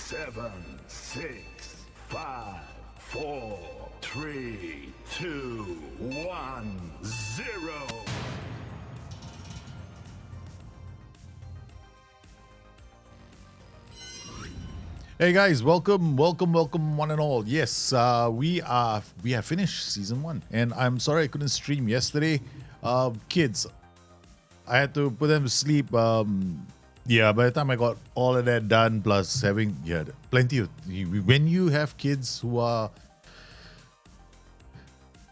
7, 6, 5, 4, 3, 2, 1, 0. Hey guys, welcome one and all. Yes, we have finished season 1, and I'm sorry I couldn't stream yesterday. Kids, I had to put them to sleep. By the time I got all of that done, plus having plenty of when you have kids who are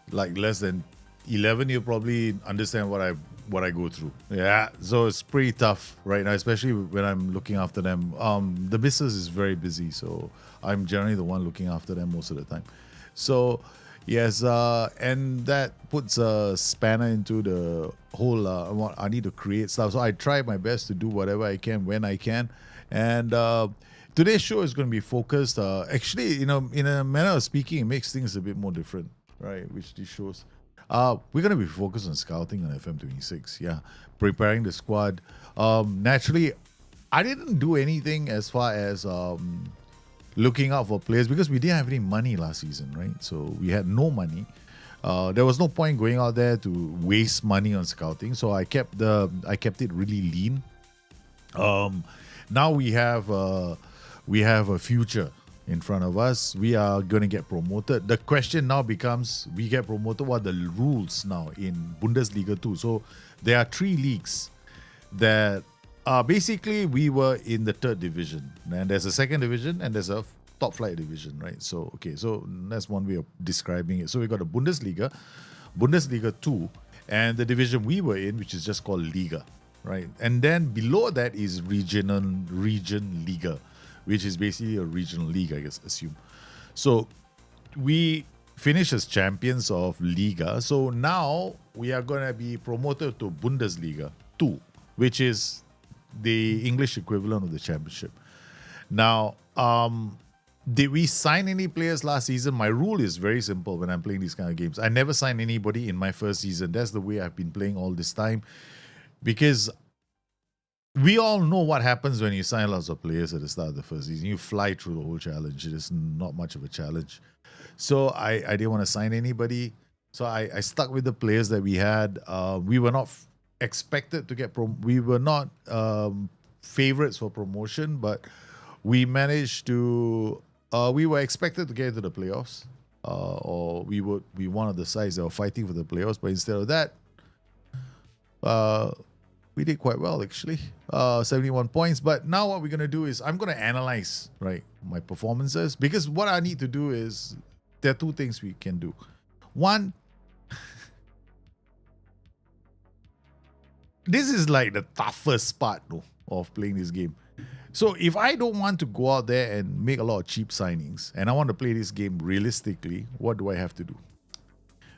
like less than 11, you probably understand what I go through. Yeah, so it's pretty tough right now, especially when I'm looking after them. The business is very busy, so I'm generally the one looking after them most of the time. So yes, and that puts a spanner into the whole. I need to create stuff, so I try my best to do whatever I can when I can. And today's show is going to be focused. Actually, in a manner of speaking, it makes things a bit more different, right? Which these shows. We're going to be focused on scouting on FM26. Yeah, preparing the squad. Naturally, I didn't do anything as far as looking out for players because we didn't have any money last season, right? So we had no money. There was no point going out there to waste money on scouting. So I kept it really lean. Now we have a future in front of us. We are going to get promoted. The question now becomes, we get promoted, what are the rules now in Bundesliga 2? So there are 3 leagues that basically we were in the 3rd division. And there's a 2nd division and there's a top flight division, right? So that's one way of describing it. So we got a Bundesliga 2, and the division we were in, which is just called Liga, right? And then below that is Region Liga, which is basically a regional league, I guess, assume. So we finished as champions of Liga. So now we are going to be promoted to Bundesliga 2, which is the English equivalent of the championship. Now, did we sign any players last season? My rule is very simple when I'm playing these kind of games. I never sign anybody in my first season. That's the way I've been playing all this time. Because we all know what happens when you sign lots of players at the start of the first season. You fly through the whole challenge. It is not much of a challenge. So I didn't want to sign anybody. So I stuck with the players that we had. We were not expected to get we were not favorites for promotion, but we managed to. We were expected to get into the playoffs, or we would be one of the sides that were fighting for the playoffs. But instead of that, we did quite well, actually. 71 points. But now what we're going to do is I'm going to analyze, right, my performances. Because what I need to do is, there are 2 things we can do. One, this is like the toughest part of playing this game. So if I don't want to go out there and make a lot of cheap signings, and I want to play this game realistically, what do I have to do?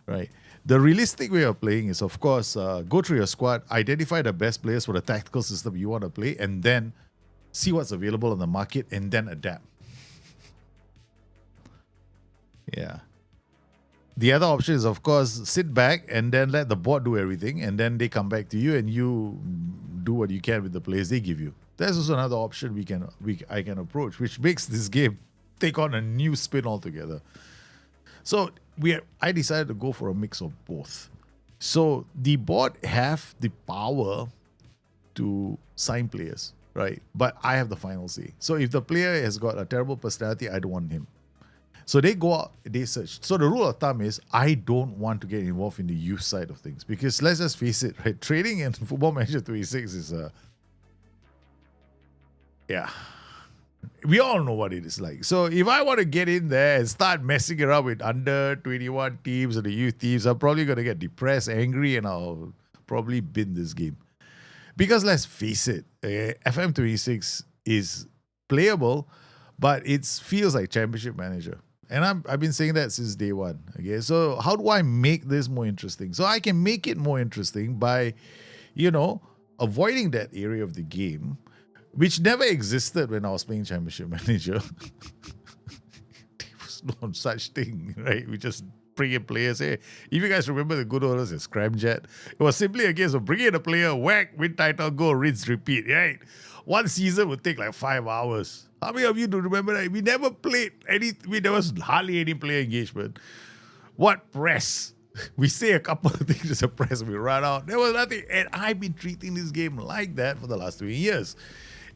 Right? The realistic way of playing is, of course, go through your squad, identify the best players for the tactical system you want to play, and then see what's available on the market and then adapt. Yeah. The other option is, of course, sit back and then let the board do everything, and then they come back to you and you do what you can with the players they give you. There's also another option I can approach, which makes this game take on a new spin altogether. So I decided to go for a mix of both. So the board have the power to sign players, right? But I have the final say. So if the player has got a terrible personality, I don't want him. So they go out, they search. So the rule of thumb is I don't want to get involved in the youth side of things, because let's just face it, right? Trading in Football Manager 26 is we all know what it is like. So if I want to get in there and start messing around with under 21 teams or the youth teams, I'm probably going to get depressed, angry, and I'll probably bin this game. Because let's face it, FM26 is playable, but it feels like Championship Manager. And I've been saying that since day one. Okay, so how do I make this more interesting? So I can make it more interesting by, avoiding that area of the game, which never existed when I was playing Championship Manager. There was no such thing, right? We just bring in players. Hey, if you guys remember the good old days of Scramjet, it was simply a case of bringing in a player, whack, win title, go, rinse, repeat, right? one season would take like 5 hours. How many of you do remember that? We never played there was hardly any player engagement. What press? We say a couple of things as a press, we run out. There was nothing. And I've been treating this game like that for the last 3 years.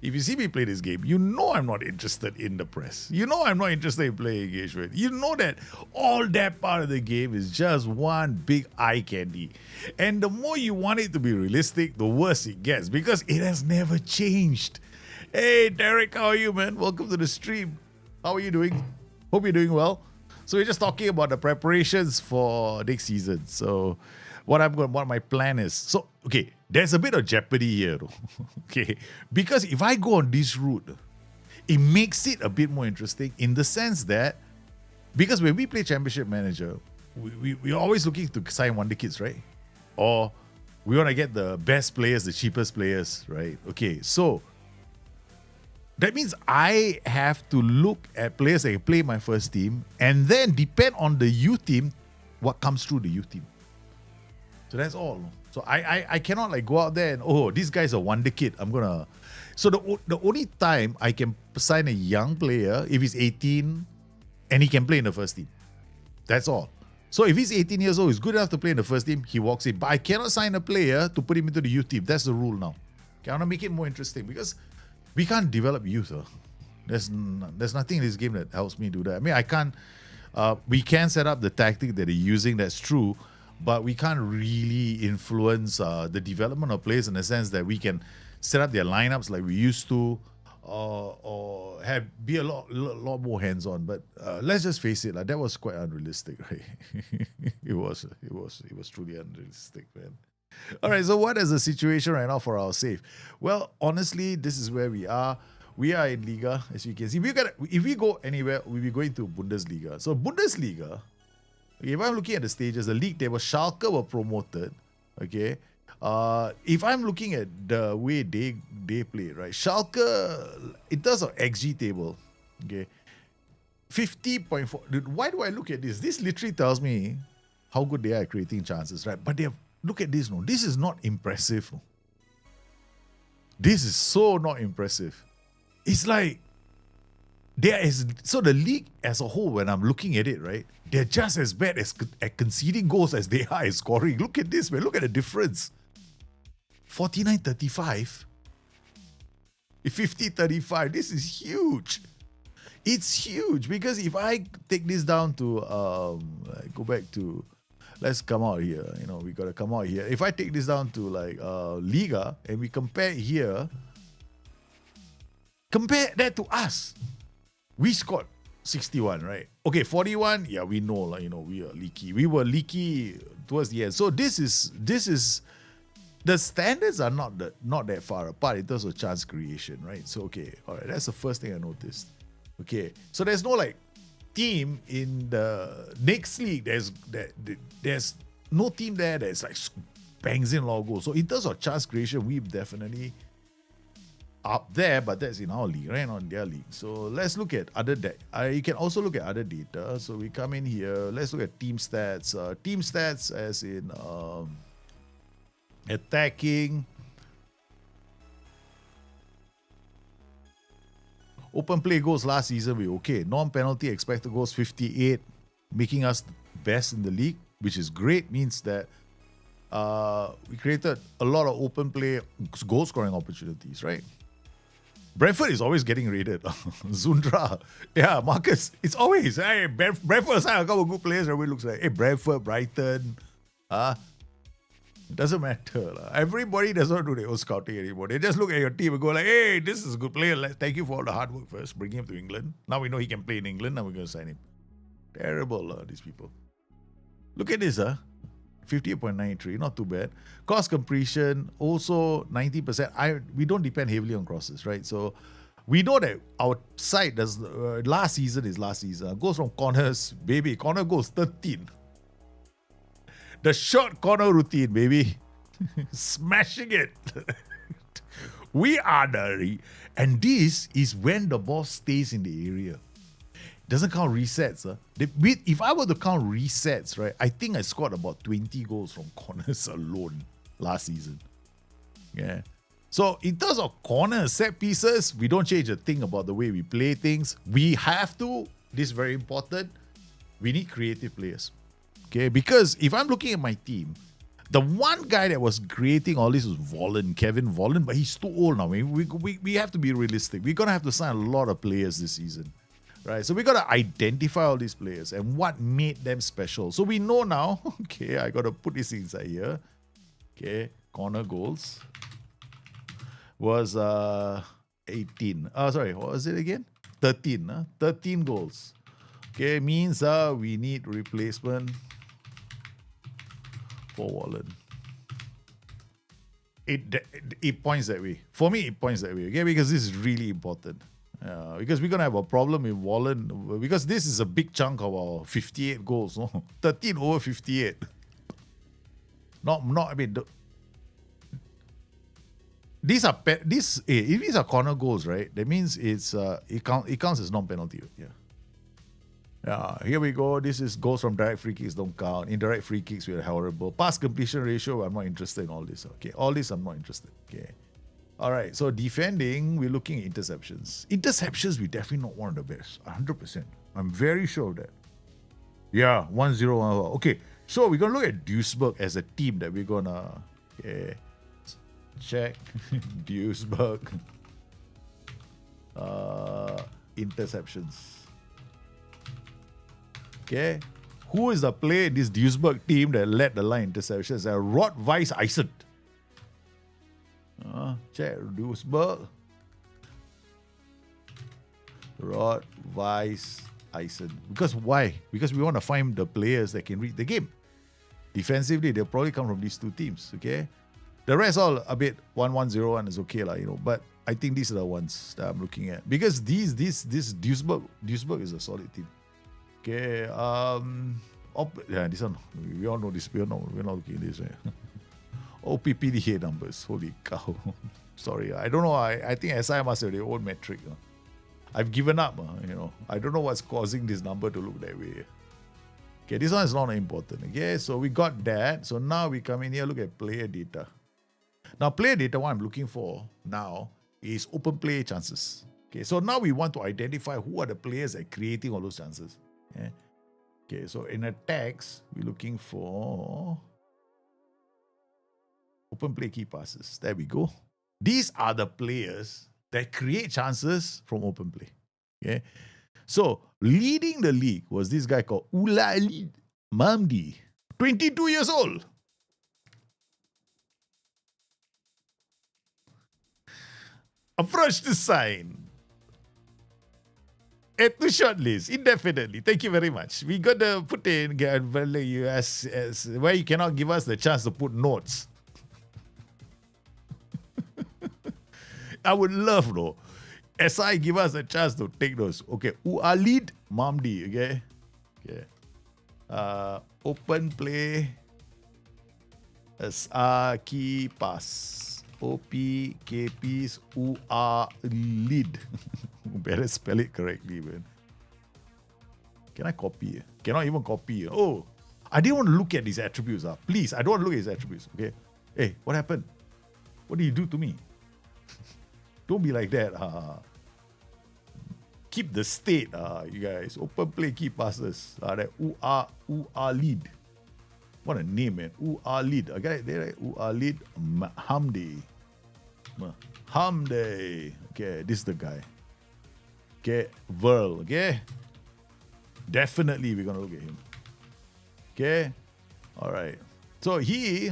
If you see me play this game, you know I'm not interested in the press. You know I'm not interested in player engagement. You know that all that part of the game is just one big eye candy. And the more you want it to be realistic, the worse it gets because it has never changed. Hey, Derek, how are you, man? Welcome to the stream. How are you doing? Hope you're doing well. So we're just talking about the preparations for next season. So what my plan is. So, okay, there's a bit of jeopardy here, though. Okay, because if I go on this route, it makes it a bit more interesting in the sense that because when we play Championship Manager, we're always looking to sign wonder kids, right? Or we want to get the best players, the cheapest players, right? Okay, so that means I have to look at players that can play my first team and then depend on the youth team, what comes through the youth team. So that's all. So I cannot like go out there and, oh, this guy's a wonder kid. So the only time I can sign a young player if he's 18 and he can play in the first team. That's all. So if he's 18 years old, he's good enough to play in the first team, he walks in. But I cannot sign a player to put him into the youth team. That's the rule now. Okay, I want to make it more interesting because we can't develop youth. There's nothing in this game that helps me do that. I mean, I can't. We can set up the tactic that they're using. That's true, but we can't really influence the development of players in the sense that we can set up their lineups like we used to, or be a lot more hands-on. But let's just face it, like that was quite unrealistic, right? It was truly unrealistic, man. All right, so what is the situation right now for our save? Well, honestly, this is where we are. We are in Liga, as you can see. If we go anywhere, we'll be going to Bundesliga. So Bundesliga, if I'm looking at the stages, the league table, Schalke were promoted. Okay, if I'm looking at the way they play, right? Schalke, in terms of XG table, okay, 50.4. Why do I look at this? This literally tells me how good they are at creating chances, right? But look at this, no. This is not impressive. No. This is so not impressive. It's like so the league as a whole, when I'm looking at it, right, they're just as bad at conceding goals as they are at scoring. Look at this, man. Look at the difference. 49-35. 50-35. This is huge. It's huge because if I take this down to go back to, let's come out here. You know, we got to come out here. If I take this down to like Liga and we compare here, compare that to us. We scored 61, right? Okay, 41. Yeah, we know, like, you know, we are leaky. We were leaky towards the end. So this is the standards are not that far apart in terms of chance creation, right? So okay, all right, that's the first thing I noticed. Okay, so there's no like team in the next league. There's no team there that's like bangs in a lot of goals. So in terms of chance creation, we've definitely up there, but that's in our league, right? Not in their league. So let's look at other you can also look at other data. So we come in here. Let's look at team stats. Team stats as in attacking. Open play goals last season, we okay. Non-penalty expected goals 58, making us best in the league, which is great. Means that we created a lot of open play goal scoring opportunities, right? Brentford is always getting raided. Zundra. Yeah, Marcus. It's always, hey, Brentford aside a couple of good players, everybody looks like, hey, Brentford, Brighton. It doesn't matter. Everybody does not do their own scouting anymore. They just look at your team and go like, hey, this is a good player. Thank you for all the hard work first. Bring him to England. Now we know he can play in England. Now we're going to sign him. Terrible, these people. Look at this, 58.93, not too bad. Cross completion, also 90%. We don't depend heavily on crosses, right? So we know that our side does, last season. Goes from corners, baby. Corner goes 13. The short corner routine, baby. Smashing it. We are and this is when the ball stays in the area. Doesn't count resets. If I were to count resets, right, I think I scored about 20 goals from corners alone last season. Yeah. So in terms of corner set pieces, we don't change a thing about the way we play things. We have to, this is very important, we need creative players. Okay, because if I'm looking at my team, the one guy that was creating all this was Kevin Volland, but he's too old now. We have to be realistic. We're going to have to sign a lot of players this season. Right, so we got to identify all these players and what made them special. So we know now, okay, I got to put this inside here. Okay, corner goals was 18. Sorry, what was it again? 13. 13 goals. Okay, means we need replacement for Wallen. It points that way. For me, it points that way, okay? Because this is really important. Because we're going to have a problem with Wallen. Because this is a big chunk of our 58 goals. No? 13 over 58. These are if these are corner goals, right? That means it counts as non-penalty. Yeah, here we go. This is goals from direct free kicks don't count. Indirect free kicks we are horrible. Pass completion ratio, I'm not interested in all this. Okay, all this I'm not interested. Okay. All right, so defending, we're looking at interceptions. Interceptions, we definitely not one of the best. 100%. I'm very sure of that. Yeah, 1-0. Okay, so we're going to look at Duisburg as a team that we're going to... Okay, check. Duisburg. Interceptions. Okay, who is the player in this Duisburg team that led the line interceptions? Rod Weiss Eisen. Check Duisburg. Rod Weiss Eisen. Because why? Because we want to find the players that can read the game. Defensively, they'll probably come from these two teams. Okay, the rest all a bit 1-1-0-1 is okay lah, But I think these are the ones that I'm looking at because this Duisburg is a solid team. Okay, this one we all know this. We're not looking at this, right? OPPDA numbers. Holy cow! Sorry, I don't know. I think SI must have their own metric. I've given up. I don't know what's causing this number to look that way. Okay, this one is not important. Okay, so we got that. So now we come in here, look at player data. Now, player data, what I'm looking for now is open play chances. Okay, so now we want to identify who are the players that are creating all those chances. Okay, so in attacks, we're looking for open play key passes. There we go. These are the players that create chances from open play. Okay, so leading the league was this guy called Ulali Mamdi, 22 years old. Approach to sign. At the shortlist, indefinitely. Thank you very much. We got to put in as where you cannot give us the chance to put notes. I would love though. SI give us a chance to take those. Okay, Ualid Mamdi. Okay. Open play. Key pass. OPKP's Ualid. Better spell it correctly, man. Can I copy it? Cannot even copy it. Oh, I didn't want to look at these attributes. Please, I don't want to look at these attributes. Okay. Hey, what happened? What did you do to me? Don't be like that. Keep the state, you guys. Open play key passes. That Ualid. What a name, man. Ualid. I got it there, right? Ualid Hamdi. Okay, this is the guy. Okay, Verl. Okay. Definitely we're going to look at him. Okay. All right. So he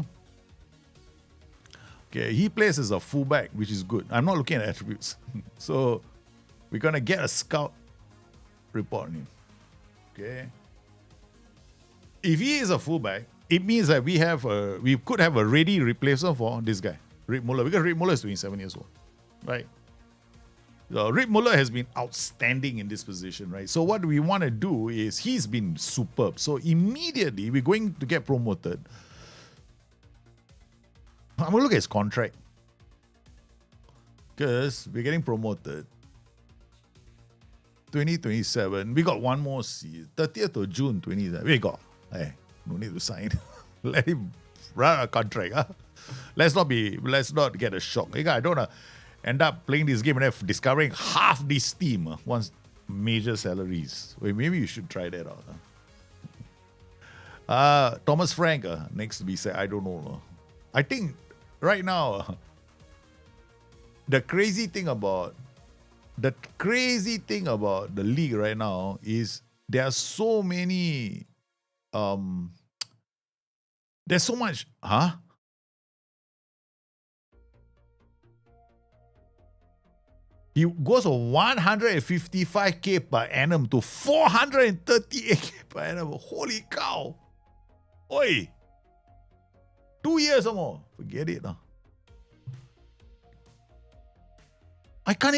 plays as a fullback, which is good. I'm not looking at attributes. So we're going to get a scout report on him. Okay. If he is a fullback, it means that we could have a ready replacement for this guy, Rick Muller, because Rick Muller is 27 years old, right? So Rick Muller has been outstanding in this position, right? So what we want to do is he's been superb. So immediately we're going to get promoted. I'm going to look at his contract because we're getting promoted. 2027. We got one more season. 30th of June 2027. We got. Hey, no need to sign. Let him run a contract. let's not get a shock. I don't wanna end up playing this game and have discovering half this team wants major salaries. Wait, maybe you should try that out. Thomas Frank, next to be said, I don't know. I think right now, the crazy thing about the league right now is there are so many, there's so much, He goes from 155k per annum to 438k per annum. Holy cow. Oi. 2 years or more. Forget it. I can't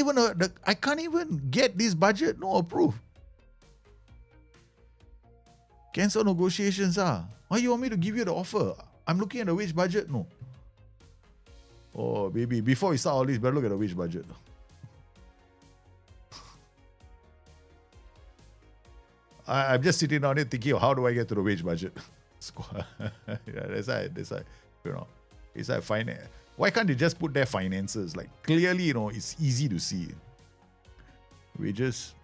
even get this budget approved. Cancel negotiations. Why you want me to give you the offer? I'm looking at the wage budget. No. Oh, baby. Before we start all this, better look at the wage budget. I'm just sitting down here thinking of how do I get to the wage budget. Yeah, that's why, it's like finance. Why can't they just put their finances? Like clearly, it's easy to see. Wages.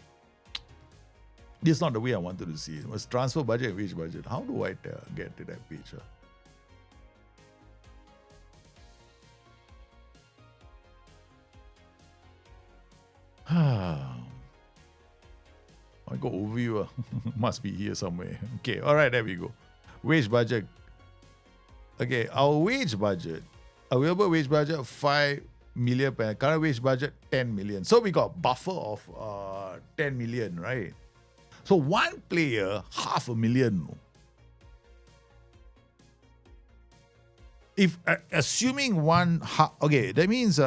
This is not the way I wanted to see it. It was transfer budget, wage budget. How do I get to that page? I got overview. Must be here somewhere. Okay, all right, there we go. Wage budget. Okay, our wage budget, available wage budget 5 million per current wage budget 10 million. So we got buffer of 10 million, right? So one player, $500,000. If assuming one, okay, that means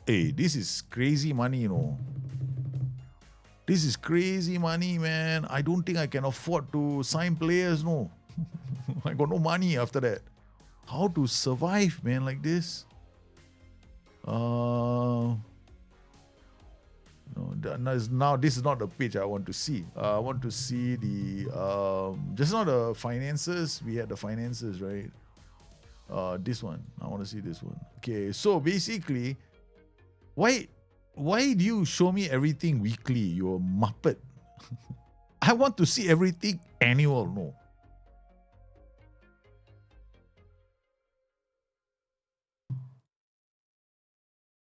hey, this is crazy money, This is crazy money, man. I don't think I can afford to sign players, no. I got no money after that. How to survive, man, like this? No, now this is not the page I want to see. I want to see the just not the finances. We had the finances, right? This one. I want to see this one. Okay, so basically, why do you show me everything weekly? You're a muppet. I want to see everything annual, no.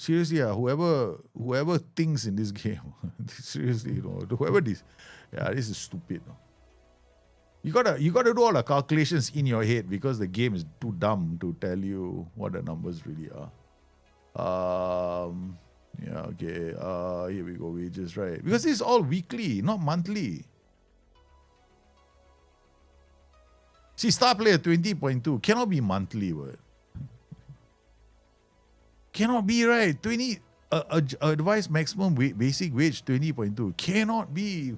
Seriously, whoever thinks in this game, seriously, whoever this, this is stupid. You gotta do all the calculations in your head because the game is too dumb to tell you what the numbers really are. Yeah, okay. Here we go, wages, right? Because this is all weekly, not monthly. See, star player 20.2 cannot be monthly, what? Cannot be, right? 20 advised maximum basic wage 20.2 cannot be.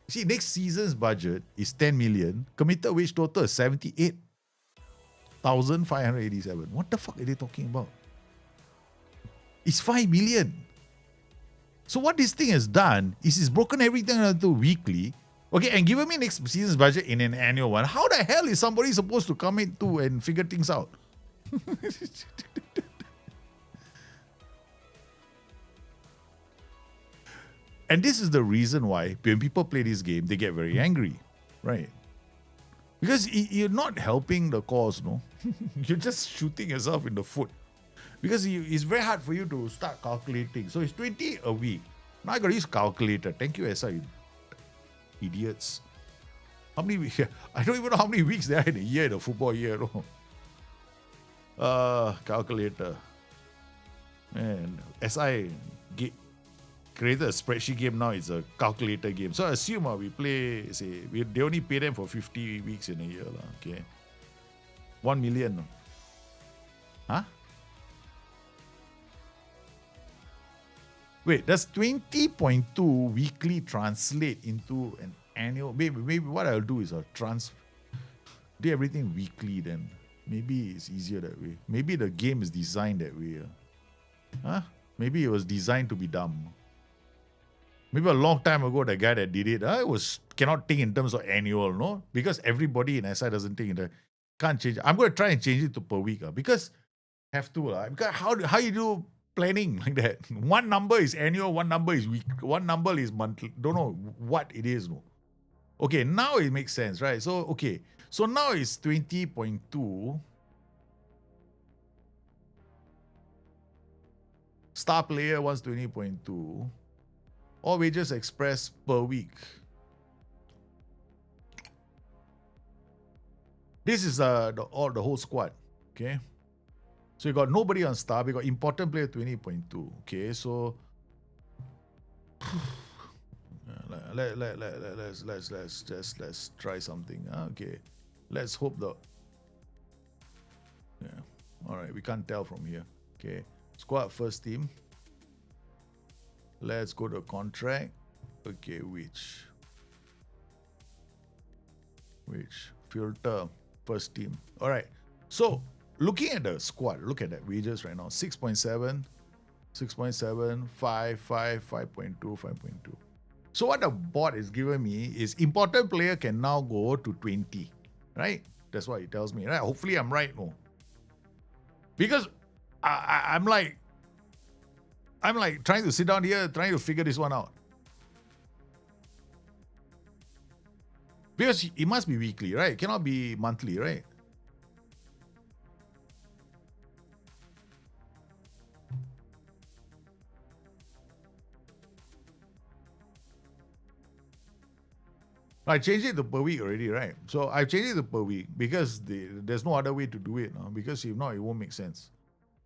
See, next season's budget is 10 million. Committed wage total is 78,587. What the fuck are they talking about? It's 5 million. So what this thing has done is it's broken everything into weekly. Okay, and given me next season's budget in an annual one. How the hell is somebody supposed to come into and figure things out? And this is the reason why when people play this game, they get very angry, right? Because you're not helping the cause, no? You're just shooting yourself in the foot. Because it's very hard for you to start calculating. So it's 20 a week. Now I got to use calculator. Thank you, SI. Idiots. How many weeks? I don't even know how many weeks there are in a year, in a football year. No? Calculator. Man, SI created a spreadsheet game, now it's a calculator game. So I assume we play, say, they only pay them for 50 weeks in a year. Okay. 1 million. Huh? Wait, does 20.2 weekly translate into an annual? Maybe what I'll do is I'll do everything weekly then. Maybe it's easier that way. Maybe the game is designed that way. Huh? Maybe it was designed to be dumb. Maybe a long time ago, the guy that did it, cannot think in terms of annual, no? Because everybody in SI doesn't think in that. Can't change. I'm going to try and change it to per week because have to. Because how you do planning like that? One number is annual, one number is week, one number is monthly. Don't know what it is. No. Okay, now it makes sense, right? So, okay. So now it's 20.2. Star player wants 20.2. All wages expressed per week. This is the whole squad. Okay. So you got nobody on star. We got important player 20.2. Okay, so let's try something. Okay. Let's hope yeah. Alright, we can't tell from here. Okay. Squad first team. Let's go to contract. Okay, which filter first team. All right. So looking at the squad, look at that wages right now. 6.7, 6.7, 5, 5, 5.2, 5.2. So what the bot is giving me is important player can now go to 20. Right? That's what it tells me. Right? Hopefully I'm right. No. Because I'm like trying to sit down here, trying to figure this one out. Because it must be weekly, right? It cannot be monthly, right? I changed it to per week already, right? So I changed it to per week because there's no other way to do it. No? Because if not, it won't make sense.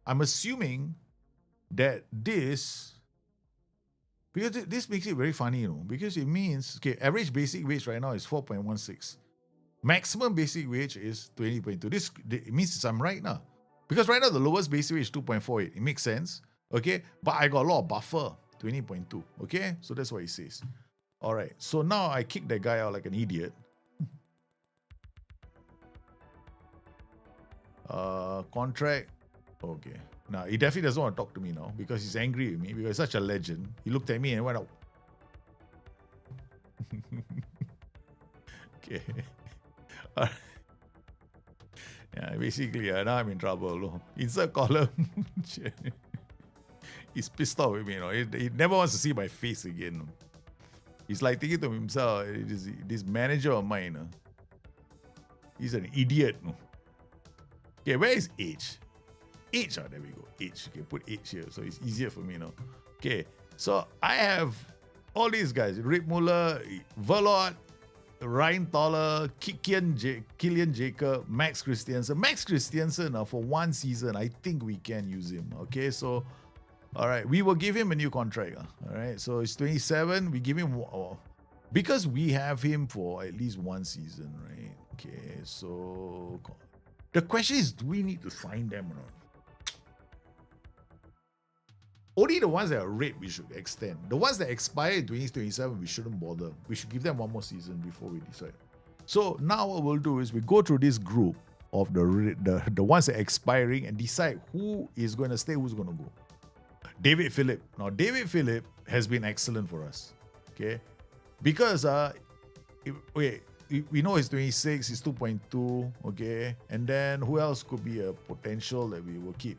I'm assuming that this makes it very funny, because it means, okay, average basic wage right now is 4.16. Maximum basic wage is 20.2. This it means I'm right now. Because right now the lowest basic wage is 2.48. It makes sense, okay? But I got a lot of buffer, 20.2, okay? So that's what it says. All right, so now I kick that guy out like an idiot. Contract, okay. Now, he definitely doesn't want to talk to me now because he's angry with me because he's such a legend. He looked at me and went out. Okay. Yeah, basically, now I'm in trouble. Insert column. He's pissed off with me. He never wants to see my face again. He's like thinking to himself, this manager of mine, he's an idiot. Okay, where is age? Age, there we go. Age. Okay, put age here so it's easier for me now. Okay, so I have all these guys: Rip Muller, Verlot, Ryan Toller, Killian Jacob, Max Christiansen. Max Christiansen, for one season, I think we can use him. Okay, so all right, we will give him a new contract. All right, so it's 27. We give him because we have him for at least one season, right? Okay, so the question is, do we need to sign them or not? Only the ones that are red we should extend. The ones that expire in 2027, we shouldn't bother. We should give them one more season before we decide. So now what we'll do is we go through this group of the ones that are expiring and decide who is going to stay, who's going to go. David Phillip. Now, David Phillip has been excellent for us. Okay? Because we know he's 26, he's 2.2, okay? And then who else could be a potential that we will keep?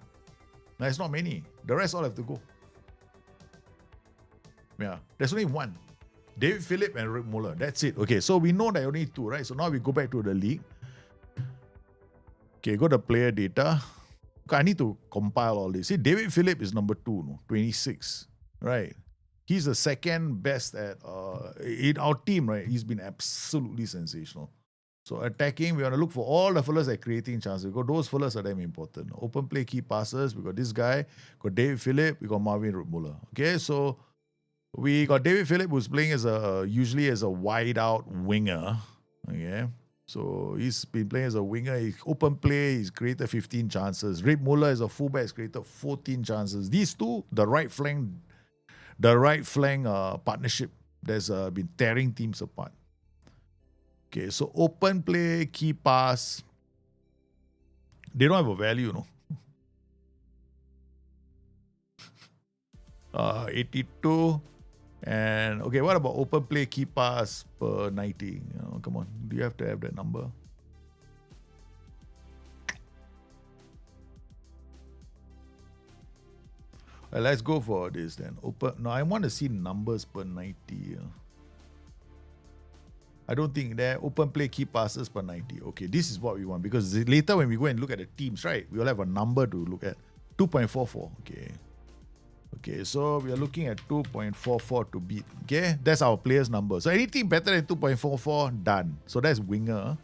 Now, it's not many. The rest all have to go. Yeah, there's only one. David Phillip and Rick Muller. That's it. Okay, so we know that only two, right? So now we go back to the league. Okay, go to player data. Okay, I need to compile all this. See, David Phillip is number 2, 26, right? He's the second best at in our team, right? He's been absolutely sensational. So attacking, we want to look for all the fellas that are creating chances. We got those fellas are damn important. Open play, key passes. We got this guy. Got David Phillip. We got Marvin Muller. Okay, so we got David Phillip who's playing usually as a wide out winger. Okay, so he's been playing as a winger. He's open play. He's created 15 chances. Rip Muller as a fullback has created 14 chances. These two, the right flank partnership that's been tearing teams apart. Okay, so open play, key pass. They don't have a value, 82. And okay, what about open play, key pass per 90? Come on, do you have to have that number? Let's go for this then. Open. No, I want to see numbers per 90. I don't think there open play key passes per 90. Okay, this is what we want because later when we go and look at the teams, right, we will have a number to look at. 2.44. Okay. Okay, so we are looking at 2.44 to beat. Okay, that's our player's number. So anything better than 2.44, done. So that's winger.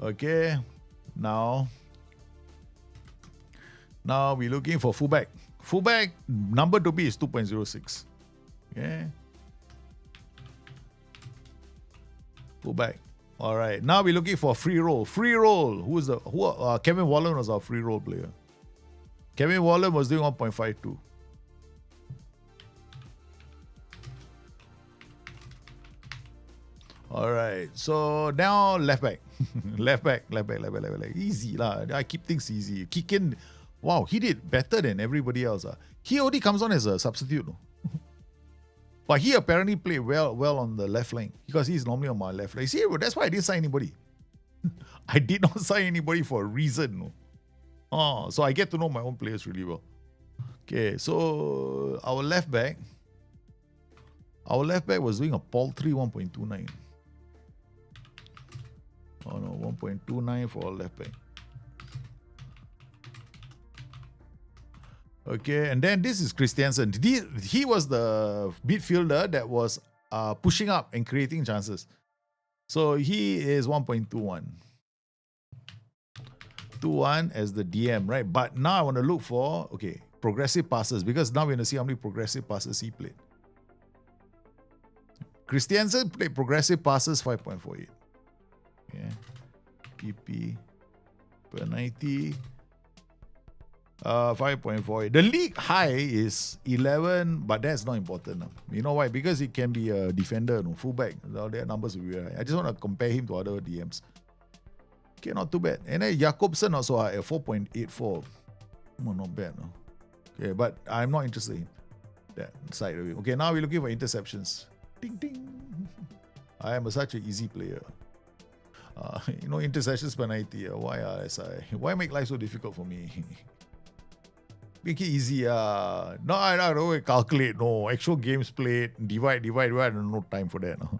Okay, now we're looking for fullback. Fullback number to beat is 2.06. Okay. Fullback. All right. Now we're looking for free roll. Free roll. Kevin Wallen was our free roll player. Kevin Wallen was doing 1.52. All right. So now left back. left back. Easy lah. I keep things easy. Kikin, wow, he did better than everybody else. He only comes on as a substitute. But he apparently played well on the left lane because he's normally on my left lane. See, that's why I didn't sign anybody. I did not sign anybody for a reason. So I get to know my own players really well. Okay, so our left back was doing a paltry 1.29. Oh no, 1.29 for our left back. Okay, and then this is Christiansen. He was the midfielder that was pushing up and creating chances. So he is 1.21. 2-1 as the DM, right? But now I want to look for, progressive passes because now we're going to see how many progressive passes he played. Christiansen played progressive passes 5.48. Okay. PP per 90. 5.48. The league high is 11, but that's not important. You know why? Because he can be a defender, fullback. Their numbers will be high. I just want to compare him to other DMs. Okay, not too bad. And then Jakobsen also at 4.84. Not bad. No? Okay, but I'm not interested in that side of it. Okay, now we're looking for interceptions. Ding, ding. I am such an easy player. Interceptions per 90. Why RSI? Why make life so difficult for me? Make it easy. No, I don't calculate. No, actual games played. Divide. I don't no time for that. No.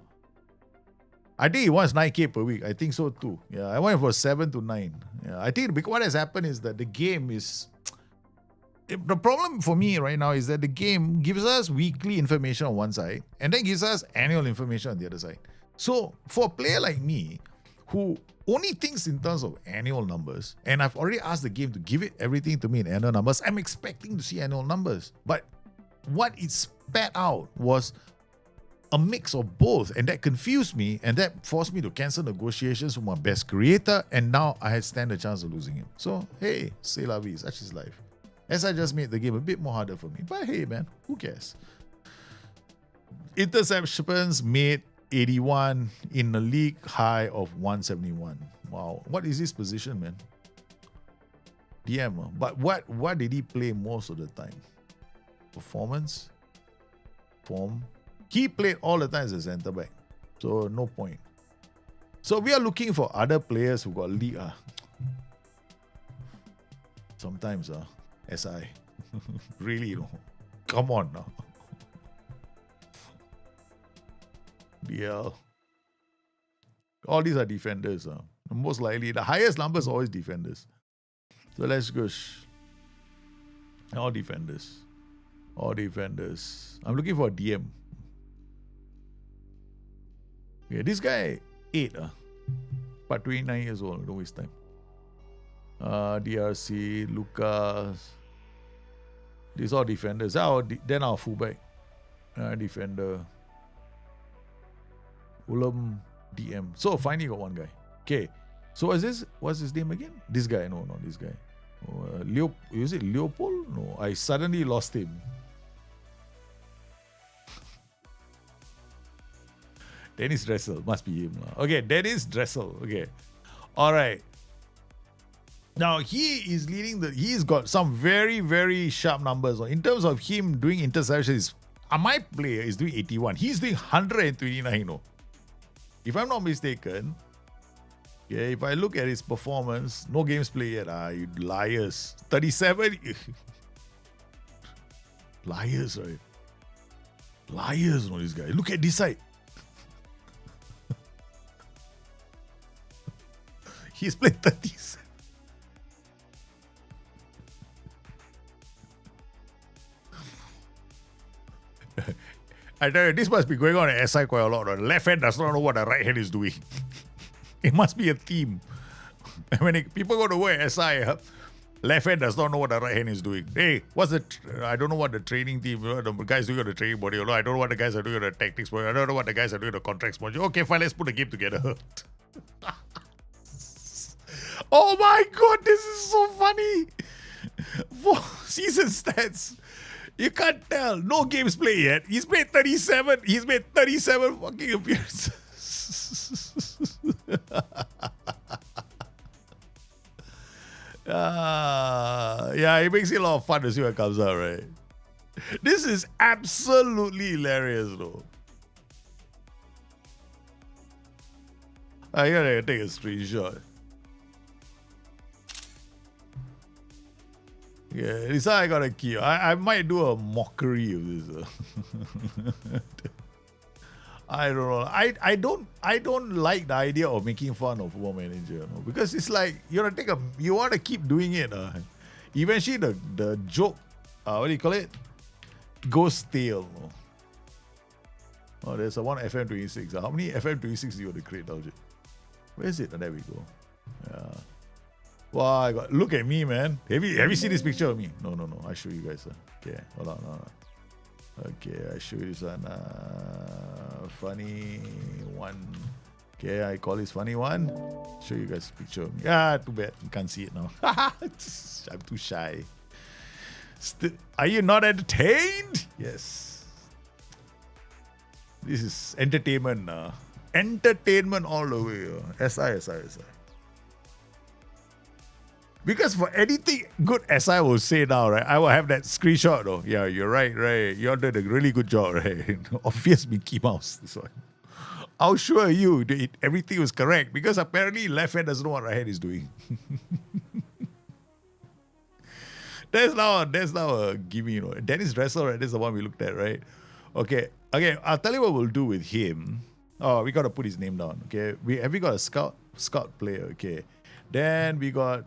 I think he wants 9K per week. I think so too. Yeah, I went for 7 to 9. Yeah, I think what has happened is that the game is... The problem for me right now is that the game gives us weekly information on one side and then gives us annual information on the other side. So for a player like me, who only thinks in terms of annual numbers, and I've already asked the game to give it everything to me in annual numbers, I'm expecting to see annual numbers. But what it spat out was a mix of both, and that confused me, and that forced me to cancel negotiations with my best creator, and now I stand a chance of losing him. So, hey, c'est la vie, such is life. As I just made the game a bit more harder for me. But hey, man, who cares? Interceptions made 81 in a league high of 171. Wow. What is his position, man? DM. But what did he play most of the time? Performance? Form? He played all the time as a centre back. So no point. So we are looking for other players who got league. Sometimes SI. Really, come on now. DL. All these are defenders. Most likely, the highest number is always defenders. So let's go. All defenders. I'm looking for a DM. Yeah, this guy 8, but 29 years old. Don't waste time. DRC, Lucas. These are defenders. Then our fullback. Defender. Ulam, DM. So finally got one guy. Okay. So what's his name again? This guy. No, not this guy. Is it Leopold? No, I suddenly lost him. Dennis Dressel. Must be him. Okay, Dennis Dressel. Okay. All right. Now, he's got some very, very sharp numbers. In terms of him doing interceptions, my player is doing 81. He's doing 129. If I'm not mistaken, Okay, if I look at his performance, no games played yet. You liars. 37. Liars, right? Liars, no, this guy. Look at this side. He's played 37. I tell you, this must be going on at SI quite a lot. The left hand does not know what the right hand is doing. It must be a theme. When people go to work at SI, left hand does not know what the right hand is doing. Hey, what's the... I don't know what the training team, the guys doing on the training module. I don't know what the guys are doing on the tactics module. I don't know what the guys are doing on the contracts module. Okay, fine, let's put the game together. Oh my god, this is so funny. For season stats, you can't tell. No games played yet. He's played 37. He's made 37 fucking appearances. Yeah, it makes it a lot of fun to see what comes out, right? This is absolutely hilarious, though. I gotta take a screenshot. Yeah, this one I gotta keep. I might do a mockery of this. I don't know. I don't like the idea of making fun of Football Manager, you know, because it's like you want to keep doing it. Eventually the joke, what do you call it? Goes stale. No? Oh, there's a one FM26. How many FM26 do you want to create, Daljit? Where is it? Oh, there we go. Yeah. Wow, look at me, man. Have you seen this picture of me? No. I show you guys. Okay, hold on. Okay, I show you this one. Funny one. Okay, I call this funny one. Show you guys a picture of me. Too bad. You can't see it now. I'm too shy. Are you not entertained? Yes. This is entertainment. Entertainment all the way. SI. Because for anything good SI will say now, right, I will have that screenshot though. Yeah, you're right. You did a really good job, right? Obvious Mickey Mouse, this one. I'll show you everything was correct because apparently left hand doesn't know what right hand is doing. That's now a gimme, you know. Dennis Dressel, right? This is the one we looked at, right? Okay, I'll tell you what we'll do with him. Oh, we gotta put his name down. Okay. Have we got a scout player? Okay. Then we got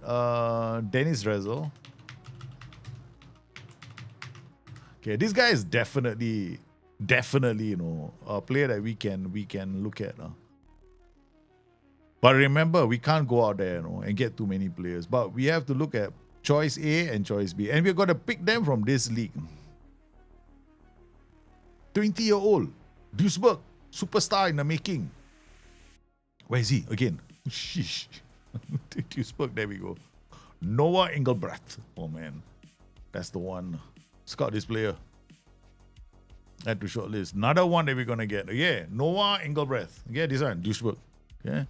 Dennis Dressel. Okay, this guy is definitely, you know, a player that we can look at. But remember, we can't go out there, you know, and get too many players. But we have to look at choice A and choice B. And we're gonna pick them from this league. 20-year-old. Duisburg. Superstar in the making. Where is he? Again. Sheesh. Duisburg, there we go. Noah Engelbrecht. Oh man. That's the one. Scout this player. Add to shortlist. Another one that we're gonna get. Yeah, Noah Engelbrecht. Yeah, this one, Duisburg. Yeah.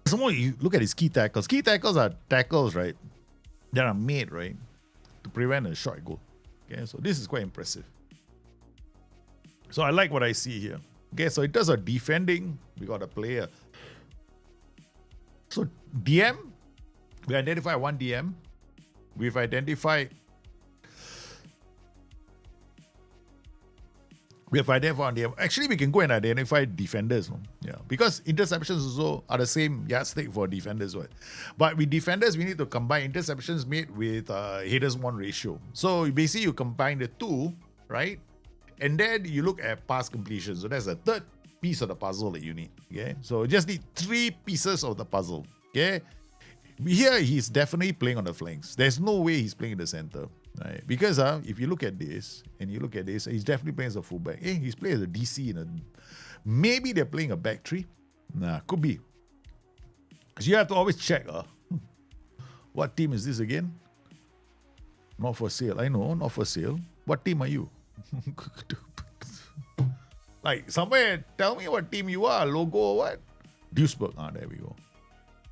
Some more, you look at his key tackles. Key tackles are tackles, right? That are made, right, to prevent a short goal. Okay, so this is quite impressive. So I like what I see here. Okay, so in terms of defending, we got a player. So DM, we identify one DM. We've identified one DM. Actually, we can go and identify defenders. No? Yeah, because interceptions also are the same yardstick for defenders. Right? But with defenders, we need to combine interceptions made with headers won ratio. So basically, you combine the two, right? And then you look at pass completion. So that's the third piece of the puzzle that you need. Okay, so just need 3 pieces of the puzzle. Okay, here he's definitely playing on the flanks. There's no way he's playing in the center, right? Because if you look at this and you look at this, he's definitely playing as a fullback. He's playing as a DC maybe they're playing a back three. Nah, could be. Because you have to always check. What team is this again? Not for sale. I know, not for sale. What team are you? Like somewhere, tell me what team you are, logo or what? Duisburg. There we go.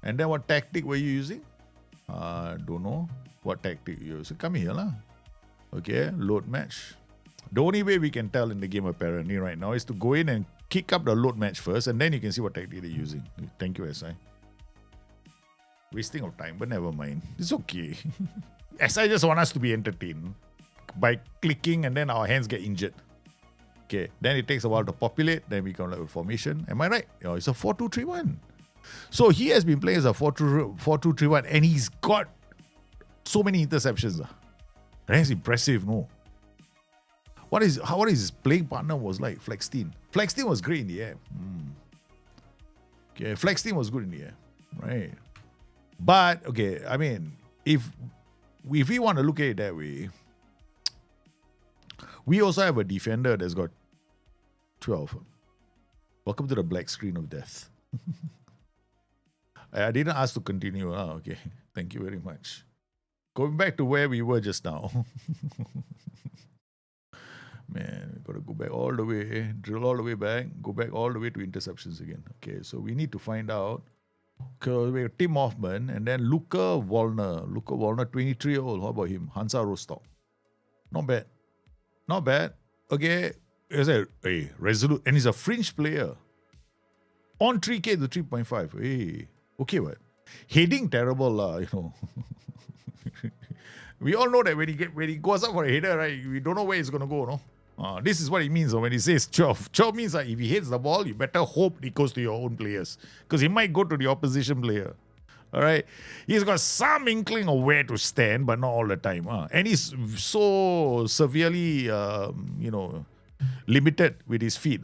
And then what tactic were you using? Don't know what tactic you using. Come here lah. Okay, load match. The only way we can tell in the game apparently right now is to go in and kick up the load match first, and then you can see what tactic they're using. Thank you, SI. Wasting of time, but never mind. It's okay. SI just want us to be entertained by clicking, and then our hands get injured. Okay, then it takes a while to populate, then we come up with formation. Am I right? Oh, it's a 4-2-3-1. So he has been playing as a 4-2-3-1, and he's got so many interceptions. That's impressive, no? What is his playing partner was like? Flexstein. Flexstein was great in the air. Okay, Flexstein was good in the air. Right. But, okay, I mean, if we want to look at it that way, we also have a defender that's got 12. Welcome to the black screen of death. I didn't ask to continue. Okay. Thank you very much. Going back to where we were just now. Man, we got to go back all the way, drill all the way back, go back all the way to interceptions again. Okay, so we need to find out. We have Tim Hoffman and then Luca Wallner. Luca Wallner, 23-year-old. How about him? Hansa Rostock. Not bad. Not bad. Okay, resolute. And he's a fringe player. On 3K to 3.5. Hey, okay, what? Heading terrible, you know. We all know that when he goes up for a header, right, we don't know where he's going to go, no? This is what it means when he says 12. 12 means that if he hits the ball, you better hope it goes to your own players. Because he might go to the opposition player. All right? He's got some inkling of where to stand, but not all the time. And he's so severely, limited with his feet.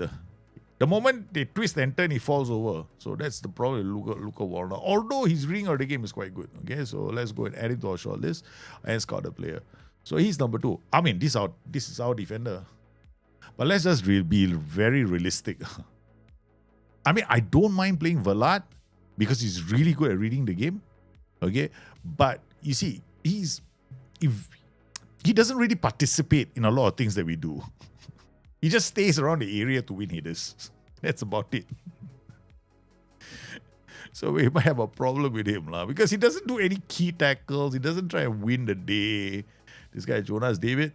The moment they twist and turn, he falls over. So that's the problem with Luca Wallner. Although his reading of the game is quite good. Okay, so let's go and add him to our short list and scout the player. So he's number 2. I mean, this is our defender. But let's just be very realistic. I mean, I don't mind playing Velat because he's really good at reading the game. Okay, but you see, he doesn't really participate in a lot of things that we do. He just stays around the area to win headers. That's about it. So we might have a problem with him because he doesn't do any key tackles. He doesn't try and win the day. This guy, Jonas David.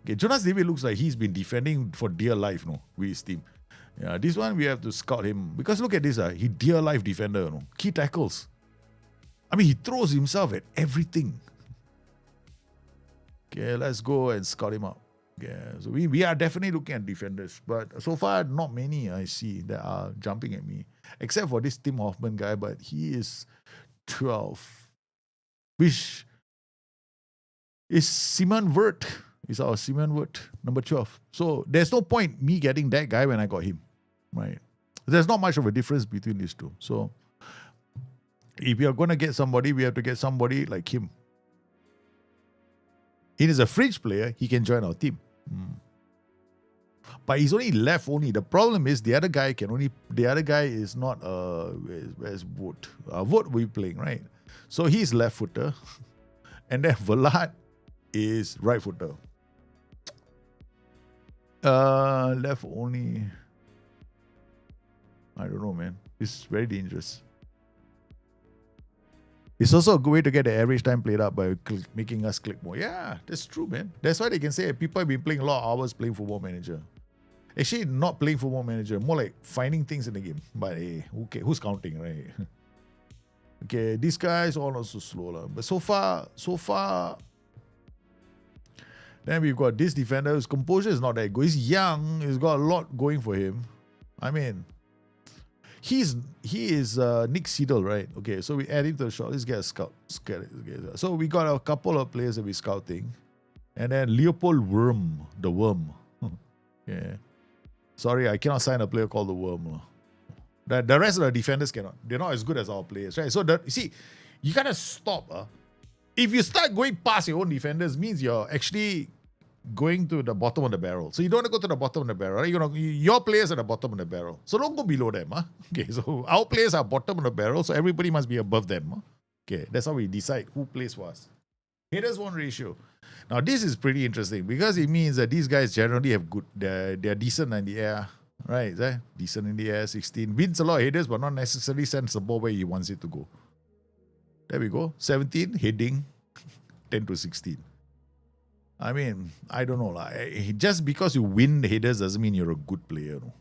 Okay, Jonas David looks like he's been defending for dear life, with his team. Yeah, this one we have to scout him. Because look at this, he dear life defender, Key tackles. I mean, he throws himself at everything. Okay, let's go and scout him out. Yeah, so we are definitely looking at defenders. But so far, not many I see that are jumping at me. Except for this Tim Hoffman guy, but he is 12. Which is Simon Wirth. Is our Simon Wirth, number 12. So there's no point me getting that guy when I got him. Right? There's not much of a difference between these two. So if you're going to get somebody, we have to get somebody like him. He is a fringe player. He can join our team. But he's only left only. The problem is the other guy is not where's Wood? Wood will be playing, right? So he's left footer. And then Velat is right footer. Left only. I don't know, man. It's very dangerous. It's also a good way to get the average time played up by making us click more. Yeah, that's true, man. That's why they can say people have been playing a lot of hours playing Football Manager. Actually, not playing Football Manager, more like finding things in the game. But hey, okay, who's counting, right? Okay, these guys all not so slow. But so far, then we've got this defender whose composure is not that good. He's young, he's got a lot going for him. I mean, he is Nick Seidel, right? Okay, so we add him to the shot. Let's get a scout. So we got a couple of players that we're scouting. And then Leopold Worm, the Worm. Yeah. Sorry, I cannot sign a player called the Worm. The rest of the defenders cannot. They're not as good as our players, right? So you see, you gotta stop. If you start going past your own defenders, means you're actually going to the bottom of the barrel. So you don't want to go to the bottom of the barrel, right? Your players are the bottom of the barrel. So don't go below them. Okay, so our players are bottom of the barrel, so everybody must be above them. Okay, that's how we decide who plays for us. Headers one ratio. Now this is pretty interesting because it means that these guys generally have good, they're decent in the air, right? Decent in the air, 16. Wins a lot of headers, but not necessarily sends the ball where he wants it to go. There we go. 17, heading, 10 to 16. I mean, I don't know. Just because you win the headers doesn't mean you're a good player. No?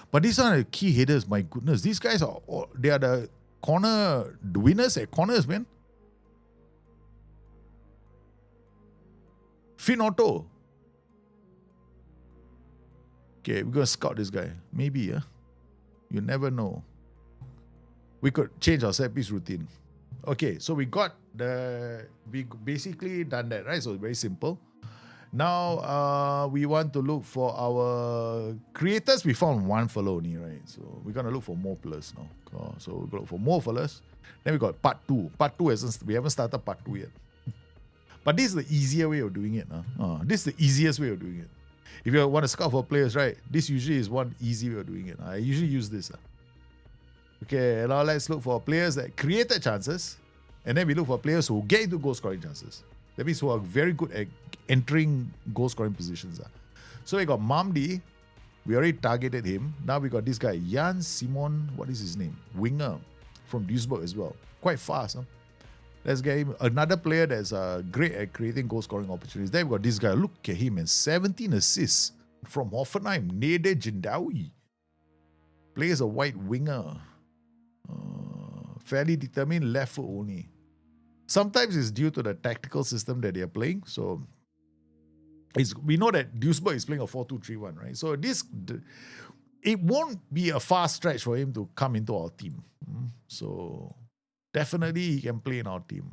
But these are the key headers, my goodness. These guys they are the winners at corners, man. Finn Otto. Okay, we're going to scout this guy. Maybe, yeah. You never know. We could change our set piece routine. Okay, so we basically done that, right? So it's very simple. Now we want to look for our creators. We found one fellow only, right? So we're gonna look for more fellas now. So we're gonna look for more fellas. Then we got part 2. Part 2 we haven't started part 2 yet. But this is the easier way of doing it. This is the easiest way of doing it. If you want to scout for players, right? This usually is one easy way of doing it. I usually use this. Okay, now let's look for players that created chances, and then we look for players who get into goal scoring chances. That means who are very good at entering goal scoring positions. So we got Mamdi, we already targeted him. Now we got this guy, Jan Simon, what is his name? Winger from Duisburg as well. Quite fast. Let's get him another player that's great at creating goal scoring opportunities. Then we got this guy, look at him, and 17 assists from Hoffenheim, Nede Jindawi. Plays a white winger. Fairly determined, left foot only. Sometimes it's due to the tactical system that they're playing. So we know that Duisburg is playing a 4-2-3-1, right? So it won't be a fast stretch for him to come into our team. So definitely he can play in our team.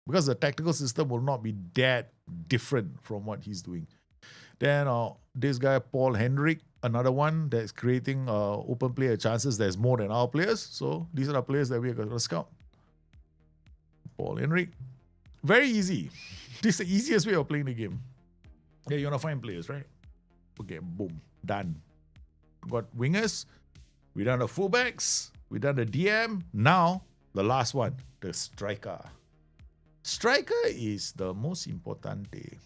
Because the tactical system will not be that different from what he's doing. Then this guy, Paul Hendrick, another one that's creating open player chances. There's more than our players. So these are the players that we're going to scout. Paul Henrik. Very easy. This is the easiest way of playing the game. Yeah, you want to find players, right? Okay, boom. Done. Got wingers. We done the fullbacks. We done the DM. Now, the last one. The striker. Striker is the most important thing.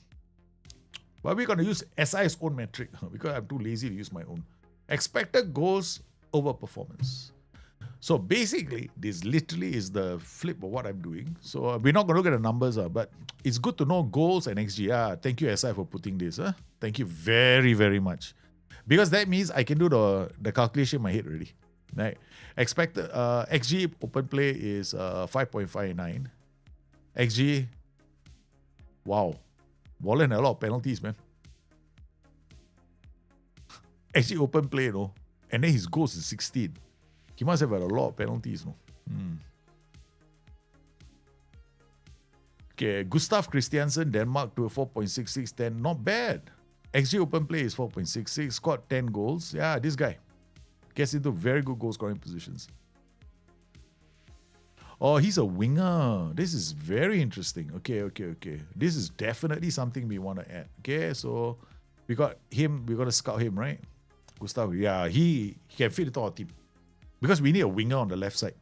But we're going to use SI's own metric because I'm too lazy to use my own. Expected goals over performance. So basically, this literally is the flip of what I'm doing. So we're not going to look at the numbers, but it's good to know goals and XG. Thank you, SI, for putting this. Thank you very, very much. Because that means I can do the calculation in my head already. Right? Expected XG open play is 5.59. XG, wow. Wallen had a lot of penalties, man. XG open play, and then his goals is 16. He must have had a lot of penalties, Okay, Gustav Christiansen, Denmark to 4.6610. Not bad. XG open play is 4.66. Scored 10 goals. Yeah, this guy gets into very good goal scoring positions. Oh, he's a winger. This is very interesting. Okay. This is definitely something we want to add. Okay, so we got him. We're going to scout him, right? Gustav, yeah, he can fit into our team. Because we need a winger on the left side.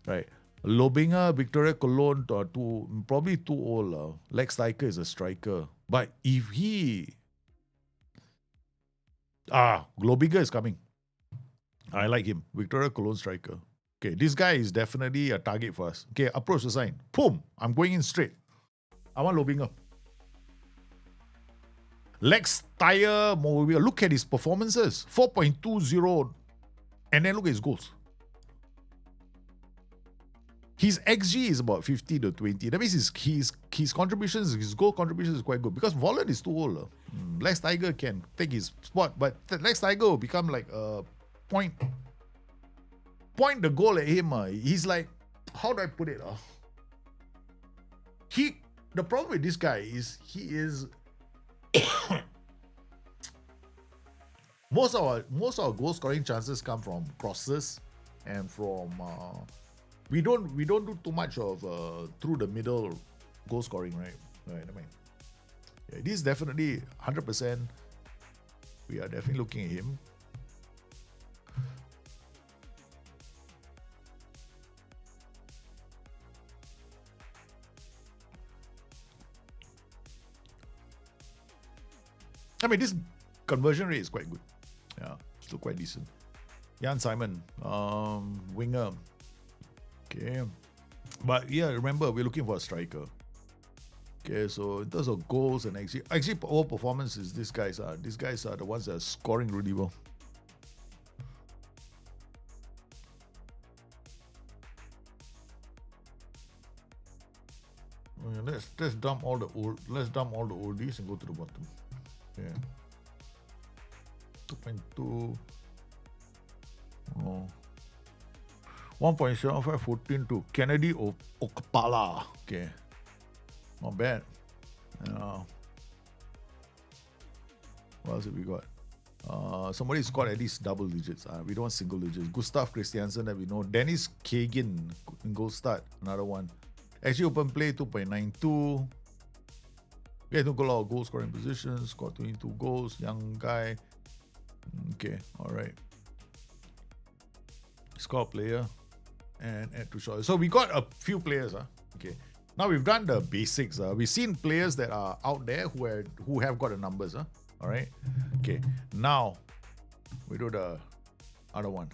Right. Lobinger, Victoria Cologne, probably too old. Lex Striker is a striker. But if he... Globinger is coming. I like him. Victoria Cologne striker. Okay, this guy is definitely a target for us. Okay, approach the sign. Boom! I'm going in straight. I want Lobinger. Lex Tire, look at his performances. 4.20. And then look at his goals. His XG is about 50 to 20. That means his contributions, his goal contributions is quite good. Because Volland is too old. Lex Tiger can take his spot. But Lex Tiger will become like a point the goal at him. He's like, how do I put it? The problem with this guy is he is most of our goal scoring chances come from crosses and from we don't do too much of through the middle goal scoring, right? Right. I mean, yeah, this is definitely 100%. We are definitely looking at him. I mean, this conversion rate is quite good. Yeah, still quite decent. Jan Simon, winger. Okay. But yeah, remember, we're looking for a striker. Okay, so in terms of goals and actually all performances, these guys are the ones that are scoring really well. Okay, let's dump all the oldies and go to the bottom. Yeah. 2.2. Oh. 1.75 14 to Kennedy Okpala. Okay. Not bad. What else have we got? Somebody scored at least double digits. We don't want single digits. Gustav Christiansen that we know. Dennis Kagan in goal start. Another one. Actually, open play 2.92. Yeah, took a lot of goal scoring positions. Scored 22 goals. Young guy. Okay, all right. Score player and add to shot. So we got a few players. Okay. Now we've done the basics. We've seen players that are out there who have got the numbers. All right. Okay. Now we do the other one.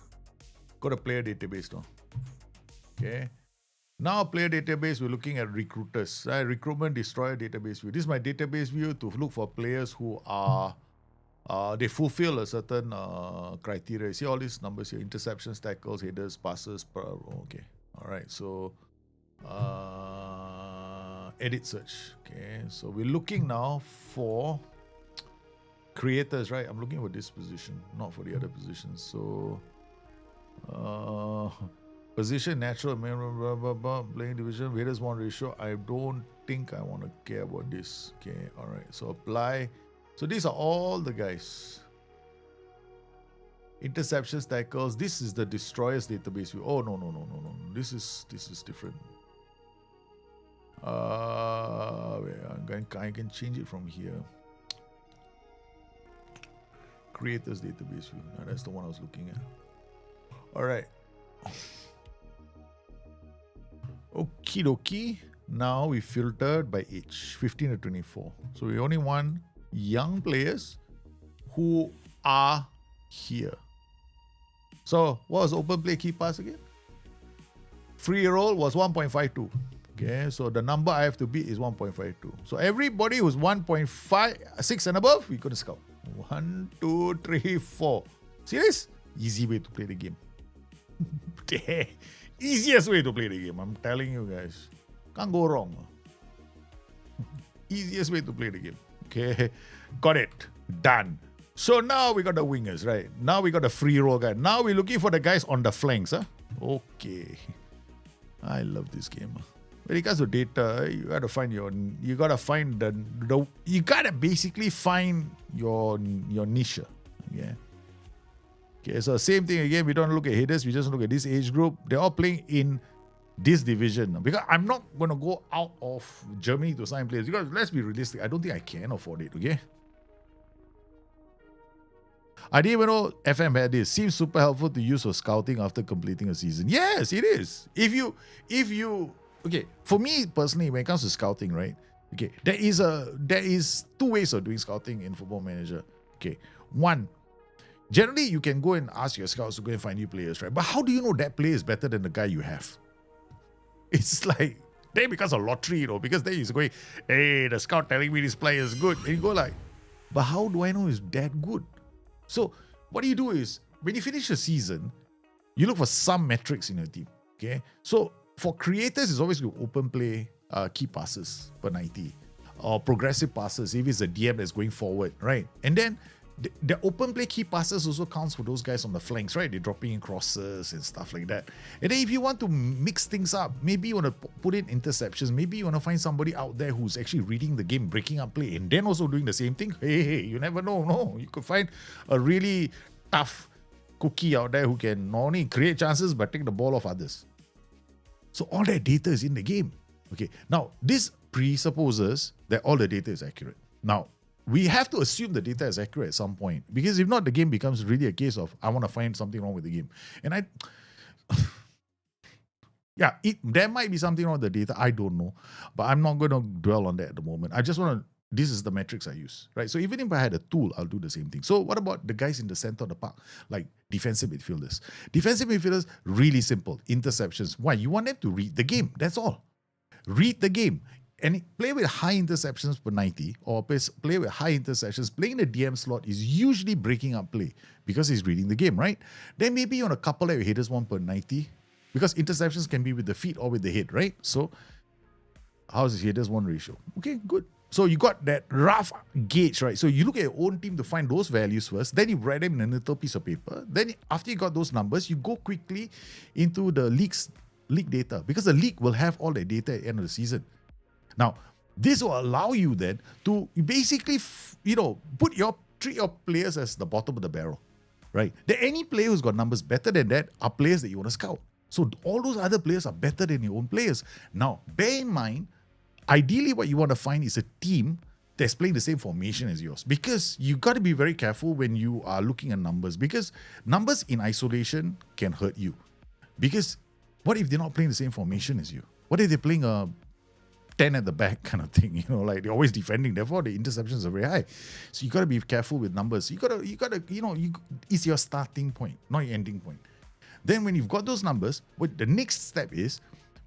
Go to player database now. Okay. Now player database, we're looking at recruiters. Recruitment destroyer database view. This is my database view to look for players who are they fulfill a certain criteria. You see all these numbers here: interceptions, tackles, headers, passes. Okay. All right. So edit search. Okay. So we're looking now for creators, right? I'm looking for this position, not for the other positions. So position, natural, playing division, various one ratio. I don't think I want to care about this. Okay, all right. So apply. So these are all the guys. Interceptions, tackles. This is the destroyers database view. Oh no. This is different. I can change it from here. Creators database view. That's the one I was looking at. All right. Okie dokie. Now we filtered by age, 15 to 24. So we only want young players who are here. So what was open play key pass again? Free roll was 1.52. Okay, so the number I have to beat is 1.52. So everybody who's 1.56 and above, we gonna scout. 1, 2, 3, 4. See this? Easy way to play the game. Easiest way to play the game. I'm telling you guys. Can't go wrong. Easiest way to play the game. Okay. Got it. Done. So now we got the wingers, right? Now we got the free roll guy. Now we're looking for the guys on the flanks. Okay. I love this game. When it comes to data, you gotta basically find your niche. Yeah. Okay, so same thing again. We don't look at headers. We just look at this age group. They're all playing in this division. Because I'm not going to go out of Germany to sign players. Because let's be realistic. I don't think I can afford it. Okay. I didn't even know FM had this. Seems super helpful to use for scouting after completing a season. Yes, it is. If you okay, for me personally, when it comes to scouting, right? Okay, there is two ways of doing scouting in Football Manager. Okay, one. Generally, you can go and ask your scouts to go and find new players, right? But how do you know that player is better than the guy you have? It's like, then becomes a lottery, because then he's going, hey, the scout telling me this player is good. And you go like, but how do I know he's that good? So what you do is, when you finish the season, you look for some metrics in your team, okay? So for creators, it's always open play, key passes per 90, or progressive passes if it's a DM that's going forward, right? And then the open play key passes also counts for those guys on the flanks, right? They're dropping in crosses and stuff like that. And then if you want to mix things up, maybe you want to put in interceptions, maybe you want to find somebody out there who's actually reading the game, breaking up play, and then also doing the same thing. Hey, you never know. No, you could find a really tough cookie out there who can not only create chances but take the ball off others. So all that data is in the game. Okay, now this presupposes that all the data is accurate. Now, we have to assume the data is accurate at some point, because if not, the game becomes really a case of I want to find something wrong with the game. And there might be something wrong with the data. I don't know, but I'm not going to dwell on that at the moment. I just want to. This is the metrics I use, right? So even if I had a tool, I'll do the same thing. So what about the guys in the center of the park, like defensive midfielders? Defensive midfielders, really simple. Interceptions. Why? You want them to read the game. That's all. Read the game. play with high interceptions per 90 or play with high interceptions, playing the DM slot is usually breaking up play because he's reading the game, right? Then maybe you want to couple that with headers 1 per 90 because interceptions can be with the feet or with the head, right? So how's his headers 1 ratio? Okay, good. So you got that rough gauge, right? So you look at your own team to find those values first, then you write them in a little piece of paper. Then after you got those numbers, you go quickly into the league data because the league will have all that data at the end of the season. Now, this will allow you then to basically, treat your players as the bottom of the barrel, right? Any player who's got numbers better than that are players that you want to scout. So all those other players are better than your own players. Now, bear in mind, ideally what you want to find is a team that's playing the same formation as yours, because you got to be very careful when you are looking at numbers, because numbers in isolation can hurt you. Because what if they're not playing the same formation as you? What if they're playing a 10 at the back kind of thing, like they're always defending, therefore the interceptions are very high. So you got to be careful with numbers. You got to, it's your starting point, not your ending point. Then when you've got those numbers, what the next step is,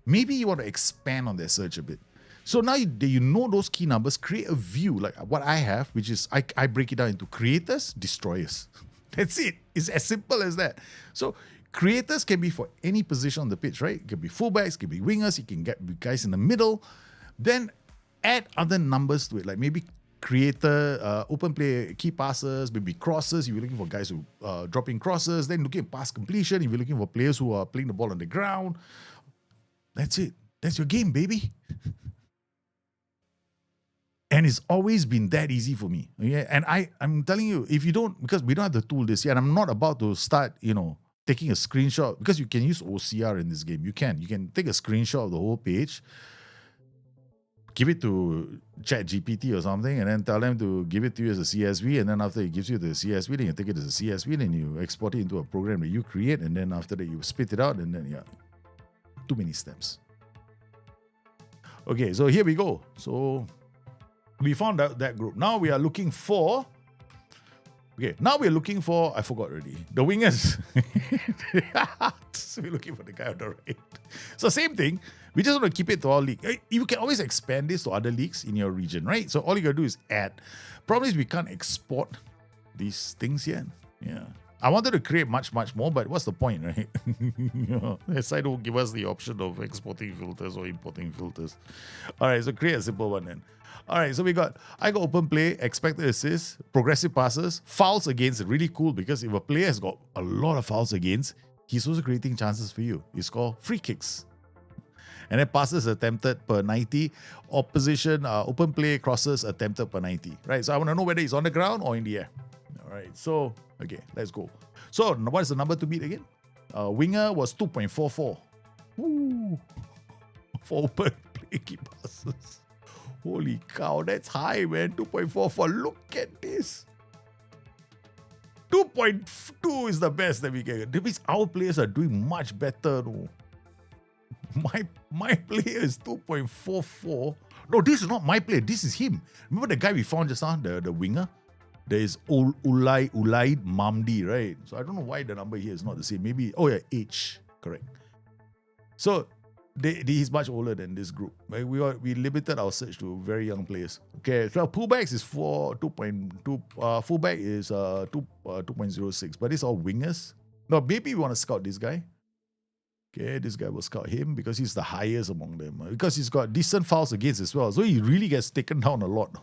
maybe you want to expand on their search a bit. So now you know those key numbers, create a view like what I have, which is I break it down into creators, destroyers. That's it. It's as simple as that. So creators can be for any position on the pitch, right? It can be fullbacks, it can be wingers, you can get guys in the middle. Then add other numbers to it, like maybe creator, open play, key passes, maybe crosses. If you're looking for guys who drop in crosses, then looking at pass completion. If you're looking for players who are playing the ball on the ground, that's it. That's your game, baby. And it's always been that easy for me. Yeah? And I'm telling you, if you don't, because we don't have the tool this year, and I'm not about to start, taking a screenshot, because you can use OCR in this game. You can take a screenshot of the whole page, give it to ChatGPT or something, and then tell them to give it to you as a CSV, and then after it gives you the CSV, then you take it as a CSV, then you export it into a program that you create, and then after that you spit it out, and then too many steps. Okay, so here we go. So we found out that group. Now we are looking for, I forgot already, the wingers. So we're looking for the guy on the right. So same thing, we just want to keep it to our league. You can always expand this to other leagues in your region, right? So all you got to do is add. Problem is we can't export these things yet. Yeah. I wanted to create much, much more, but what's the point, right? The site won't give us the option of exporting filters or importing filters. All right, so create a simple one then. All right, so I got open play, expected assists, progressive passes, fouls against. Really cool, because if a player has got a lot of fouls against, he's also creating chances for you. You score free kicks. And then passes attempted per 90. Opposition, open play, crosses attempted per 90. Right, so I want to know whether he's on the ground or in the air. All right, so, okay, let's go. So, what is the number to beat again? Winger was 2.44. Woo! For open play key passes. Holy cow, that's high, man. 2.44. Look at this. 2.2 is the best that we can get. That means our players are doing much better, though. My player is 2.44. No, this is not my player. This is him. Remember the guy we found just now, the winger? There is Ulaid Mamdi, right? So I don't know why the number here is not the same. Maybe, H, correct. So he's much older than this group. We limited our search to very young players. Okay, so fullbacks is 2.2. Fullback is 2.06. But it's all wingers. No, maybe we want to scout this guy. Okay, this guy will scout him because he's the highest among them. Because he's got decent fouls against as well. So he really gets taken down a lot.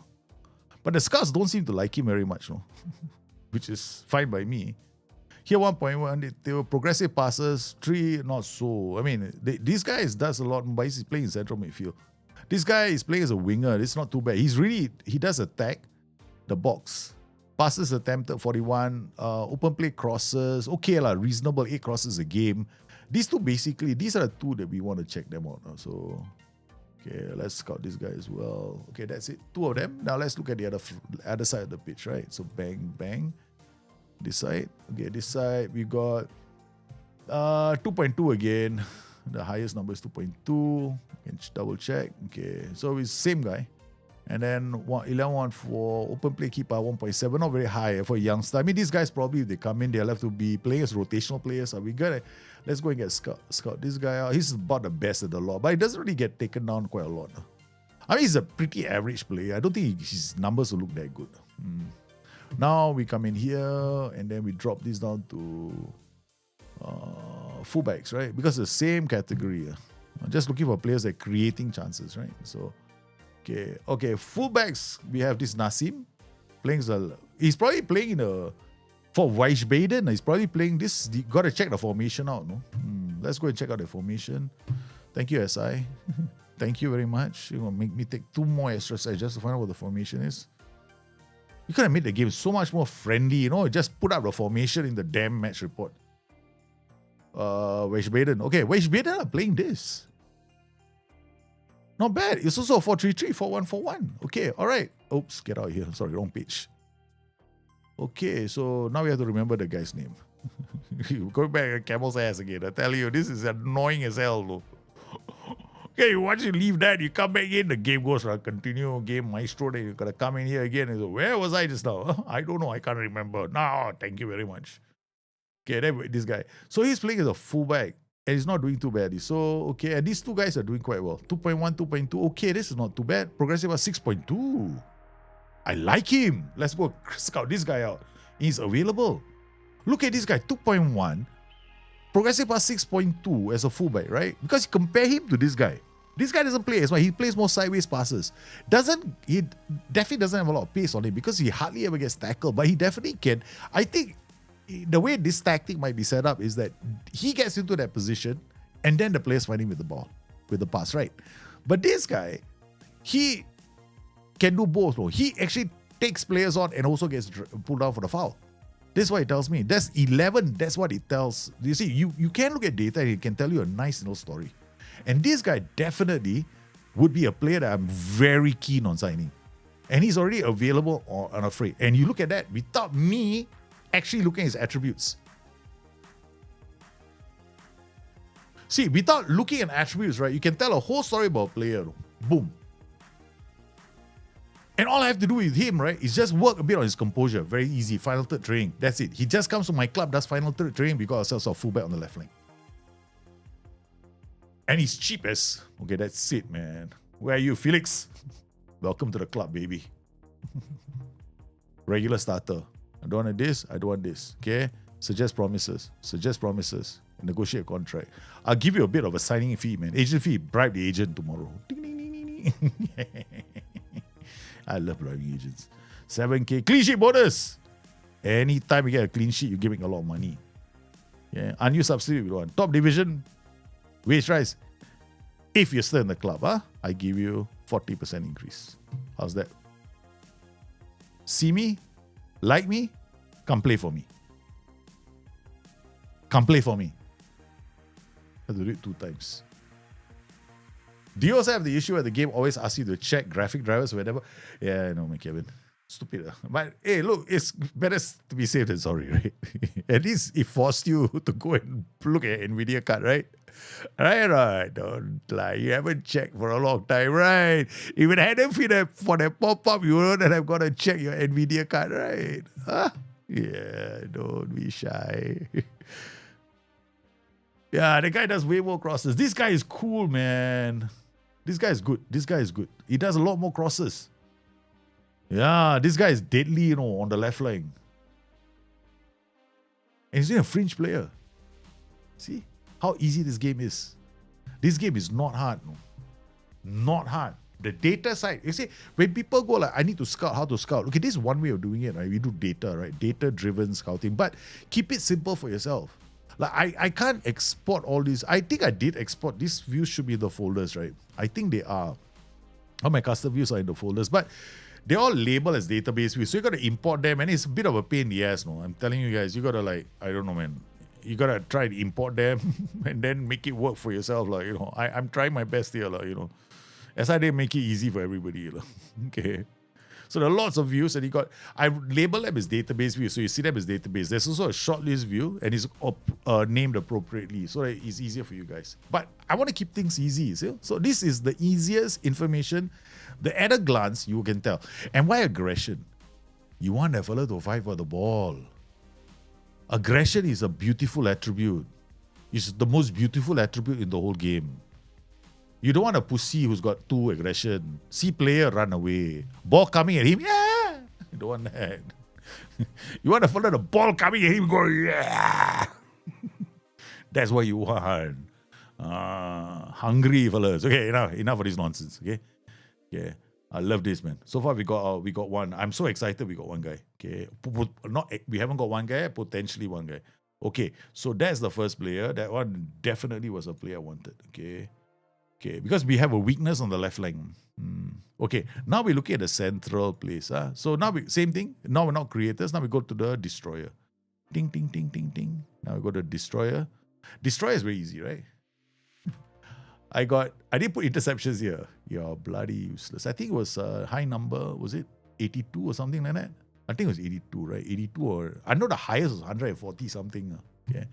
But the scouts don't seem to like him very much, no? Which is fine by me. Here 1.1, they were progressive passes. 3, not so. I mean, this guy does a lot, but he's playing in central midfield. This guy is playing as a winger. It's not too bad. He does attack the box. Passes attempted 41. Open play crosses. Okay, reasonable 8 crosses a game. These are the two that we want to check them out. So, okay, let's scout this guy as well. Okay, that's it. 2 of them. Now let's look at the other side of the pitch, right? So bang, bang. This side. Okay, this side we got 2.2 again. The highest number is 2.2. Can double check. Okay, so it's same guy. And then 11 for open play keeper 1.7. Not very high for a youngster. I mean, these guys probably, if they come in, they'll have to be playing as rotational players. So let's go and get scout this guy out. He's about the best of the lot, but he doesn't really get taken down quite a lot. I mean, he's a pretty average player. I don't think his numbers will look that good. Now we come in here and then we drop this down to fullbacks, right? Because it's the same category. I'm just looking for players that are creating chances, right? So, okay, fullbacks, we have this Nassim playing. He's probably playing for Wiesbaden. He's probably playing this. You got to check the formation out, no? Let's go and check out the formation. Thank you, SI. Thank you very much. You're going to make me take 2 more extra seconds just to find out what the formation is. You could have made the game so much more friendly, you know? Just put up the formation in the damn match report. Wiesbaden. Okay, Wiesbaden are playing this. Not bad. It's also a 4-3-3, 4-1-4-1. Okay, all right. Oops, get out of here. Sorry, wrong page. Okay, so now we have to remember the guy's name. Going back to Camel's ass again. I tell you, this is annoying as hell, though. Okay, once you leave that, you come back in, the game goes, continue game maestro, then you gotta come in here again and go, where was I just now? I don't know, I can't remember. No, thank you very much. Okay, then this guy. So he's playing as a fullback and he's not doing too badly. So, okay, and these 2 guys are doing quite well. 2.1, 2.2. Okay, this is not too bad. Progressive at 6.2. I like him. Let's go scout this guy out. He's available. Look at this guy, 2.1. Progressive pass 6.2 as a fullback, right? Because you compare him to this guy. This guy doesn't play as well. He plays more sideways passes. He definitely doesn't have a lot of pace on him because he hardly ever gets tackled. But he definitely can. I think the way this tactic might be set up is that he gets into that position and then the players find him with the ball, with the pass, right? But this guy, he can do both. Bro. He actually takes players on and also gets pulled down for the foul. This is what it tells me. That's 11. That's what it tells. You see, you can look at data and it can tell you a nice little story. And this guy definitely would be a player that I'm very keen on signing. And he's already available on a free. And you look at that without me actually looking at his attributes. See, without looking at attributes, right, you can tell a whole story about a player. Boom. And all I have to do with him, right, is just work a bit on his composure. Very easy. Final third training. That's it. He just comes to my club, does final third training because ourselves a fullback on the left flank. And he's cheap as... Okay, that's it, man. Where are you, Felix? Welcome to the club, baby. Regular starter. I don't want this. I don't want this. Okay? Suggest promises. Suggest promises. Negotiate a contract. I'll give you a bit of a signing fee, man. Agent fee. Bribe the agent tomorrow. Ding, ding, ding, ding. I love bribing agents. 7K. Clean sheet bonus. Anytime you get a clean sheet, you're giving a lot of money. Yeah. Unused subsidy, we want. Top division. Wage rise. If you're still in the club, I give you 40% increase. How's that? See me? Like me? Come play for me. Come play for me. I have to do it 2 times. Do you also have the issue where the game always asks you to check graphic drivers or whatever? Yeah, I know, my Kevin. Stupid. But hey, look, it's better to be safe than sorry, right? At least it forced you to go and look at NVIDIA card, right? Right. Don't lie. You haven't checked for a long time, right? If it hadn't been for that pop-up, you wouldn't have got to check your NVIDIA card, right? Huh? Yeah, don't be shy. Yeah, the guy does way more crosses. This guy is cool, man. This guy is good. This guy is good. He does a lot more crosses. Yeah, this guy is deadly, on the left line. And he's a fringe player. See how easy this game is. This game is not hard. No. Not hard. The data side, you see, when people go like, I need to scout, how to scout. Okay, this is one way of doing it, right? We do data, right? Data-driven scouting. But keep it simple for yourself. Like, I can't export all these. I think I did export. These views should be in the folders, right? I think they are. All my custom views are in the folders. But they're all labeled as database views. So you got to import them. And it's a bit of a pain in the ass, no? I'm telling you guys, you got to like, I don't know, man. You got to try and import them and then make it work for yourself. Like, I'm trying my best here, like, As I didn't make it easy for everybody. Okay. So there are lots of views, and I've labeled them as database views, so you see them as database. There's also a shortlist view, and it's named appropriately, so that it's easier for you guys. But I want to keep things easy. See? So this is the easiest information. At a glance, you can tell. And why aggression? You want that fella to fight for the ball. Aggression is a beautiful attribute. It's the most beautiful attribute in the whole game. You don't want a pussy who's got 2 aggression. See player run away. Ball coming at him, yeah. You don't want that. You want to follow the ball coming at him, go, yeah. That's what you want. Hungry fellas. Okay, enough of this nonsense. Okay. I love this, man. So far we got one. I'm so excited we got one guy. Okay. We haven't got one guy, potentially one guy. Okay, so that's the first player. That one definitely was a player I wanted. Okay, because we have a weakness on the left flank. Okay, now we're looking at the central place. So now same thing. Now we're not creators. Now we go to the destroyer. Ding, ding, ding, ding, ding. Now we go to destroyer. Destroyer is very easy, right? I didn't put interceptions here. You're bloody useless. I think it was a high number. Was it 82 or something like that? I think it was 82, right? 82 or... I know the highest was 140 something. Okay.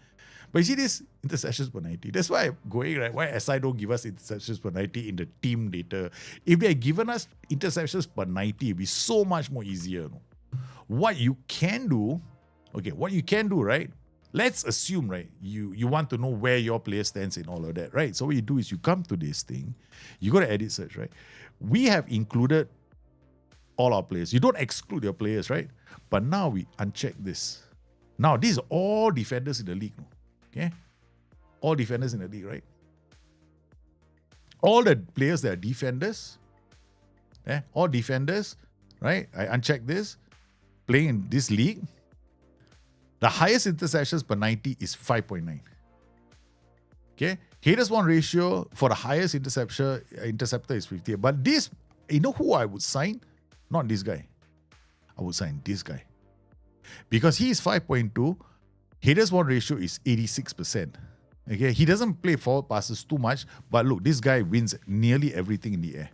But you see this interceptions per 90. That's why I'm going, right? Why SI don't give us interceptions per 90 in the team data. If they had given us interceptions per 90, it'd be so much more easier. No? What you can do, right? Let's assume, right, you want to know where your player stands in all of that, right? So what you do is you come to this thing, you go to edit search, right? We have included all our players. You don't exclude your players, right? But now we uncheck this. Now, these are all defenders in the league. Okay? All defenders in the league, right? All the players that are defenders, all defenders, right? I uncheck this, playing in this league. The highest interceptions per 90 is 5.9. Okay? Haters won ratio for the highest interceptor is 50. But this, you know who I would sign? Not this guy. I would sign this guy. Because he is 5.2, haters won ratio is 86%. Okay, he doesn't play forward passes too much, but look, this guy wins nearly everything in the air.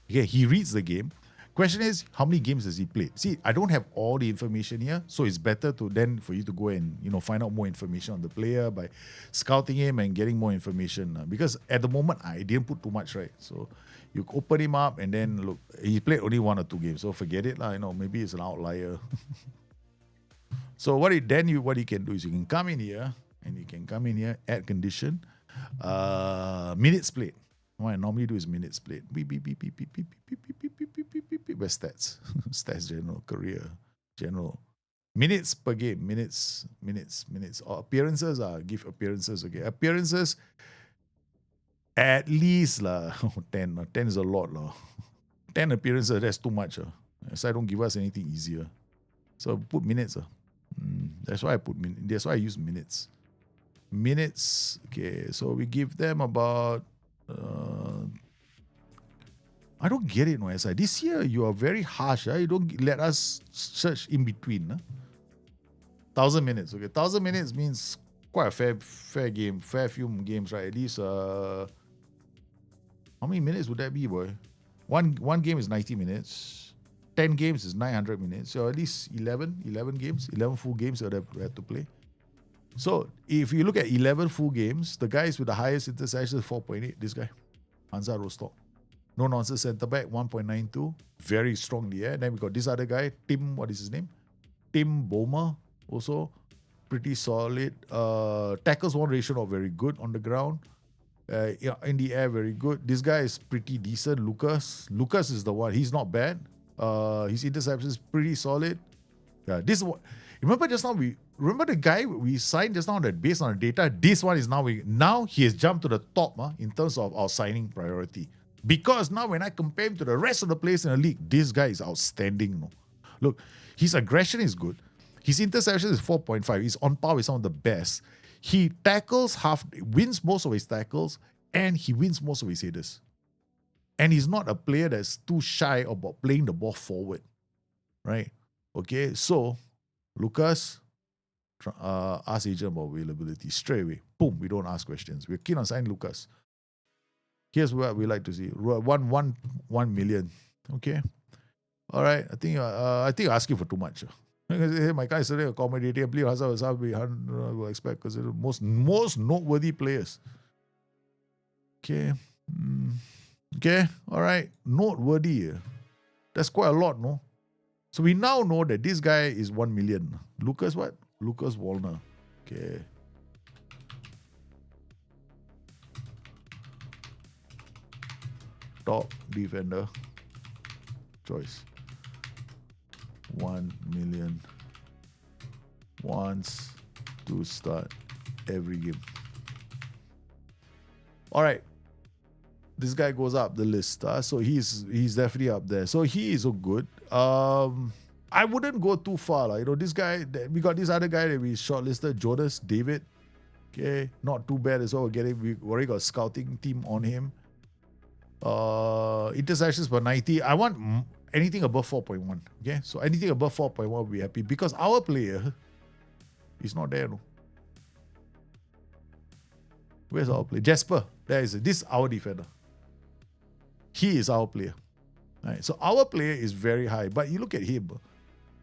Okay, he reads the game. Question is, how many games has he played? See, I don't have all the information here, so it's better for you to go and find out more information on the player by scouting him and getting more information. Because at the moment, I didn't put too much, right? So you open him up and then look, he played only 1 or 2 games, so forget it, maybe it's an outlier. So what you can do is you can come in here and you can come in here, add condition, minutes played. What I normally do is minutes played. Where's stats? Stats general, career, general. Minutes per game, minutes. Or appearances, give appearances, okay. Appearances, at least 10. 10 is a lot. 10 appearances, that's too much. So I don't give us anything easier. So put minutes. That's why I use minutes. Minutes, okay, so we give them about I don't get it, no, SI. This year you are very harsh. You don't let us search in between. 1,000 minutes, okay. 1,000 minutes means quite a fair few games, right? At least how many minutes would that be, boy? One game is 90 minutes. 10 games is 900 minutes. So at least 11 games, 11 full games that we had to play. So if you look at 11 full games, the guys with the highest interception is 4.8. This guy, Hansa Rostock. No nonsense centre back, 1.92. Very strongly, yeah. Then we got this other guy, Tim, what is his name? Tim Bomer, also pretty solid. Tackles won ratio not very good on the ground. In the air, very good. This guy is pretty decent. Lucas is the one. He's not bad. His interception is pretty solid. Yeah, this is what. Remember just now remember the guy we signed just now that based on the data. This one is now he has jumped to the top in terms of our signing priority. Because now when I compare him to the rest of the players in the league, this guy is outstanding. No? Look, his aggression is good. His interception is 4.5. He's on par with some of the best. He tackles wins most of his tackles, and he wins most of his headers. And he's not a player that's too shy about playing the ball forward. Right? Okay, so Lucas, ask agent about availability straight away. Boom, we don't ask questions. We're keen on signing Lucas. Here's what we like to see: 1 million. Okay, all right. I think you're asking for too much. My guy is already accommodating. Please, will expect because they're the most noteworthy players. Okay, okay, all right. Noteworthy. That's quite a lot, no? So we now know that this guy is 1 million. Lucas what? Lucas Wallner. Okay. top defender choice. 1 million wants to start every game. All right. This guy goes up the list. So he's definitely up there. So he is so good. I wouldn't go too far. You know, this guy, we got this other guy that we shortlisted, Jonas David. Okay, not too bad as well. We already got a scouting team on him. Interceptions per 90. I want anything above 4.1. Okay, so anything above 4.1 we'll be happy because our player is not there. No. Where's our player? Jasper. There is it. This is our defender. He is our player. Right, so our player is very high, but you look at him.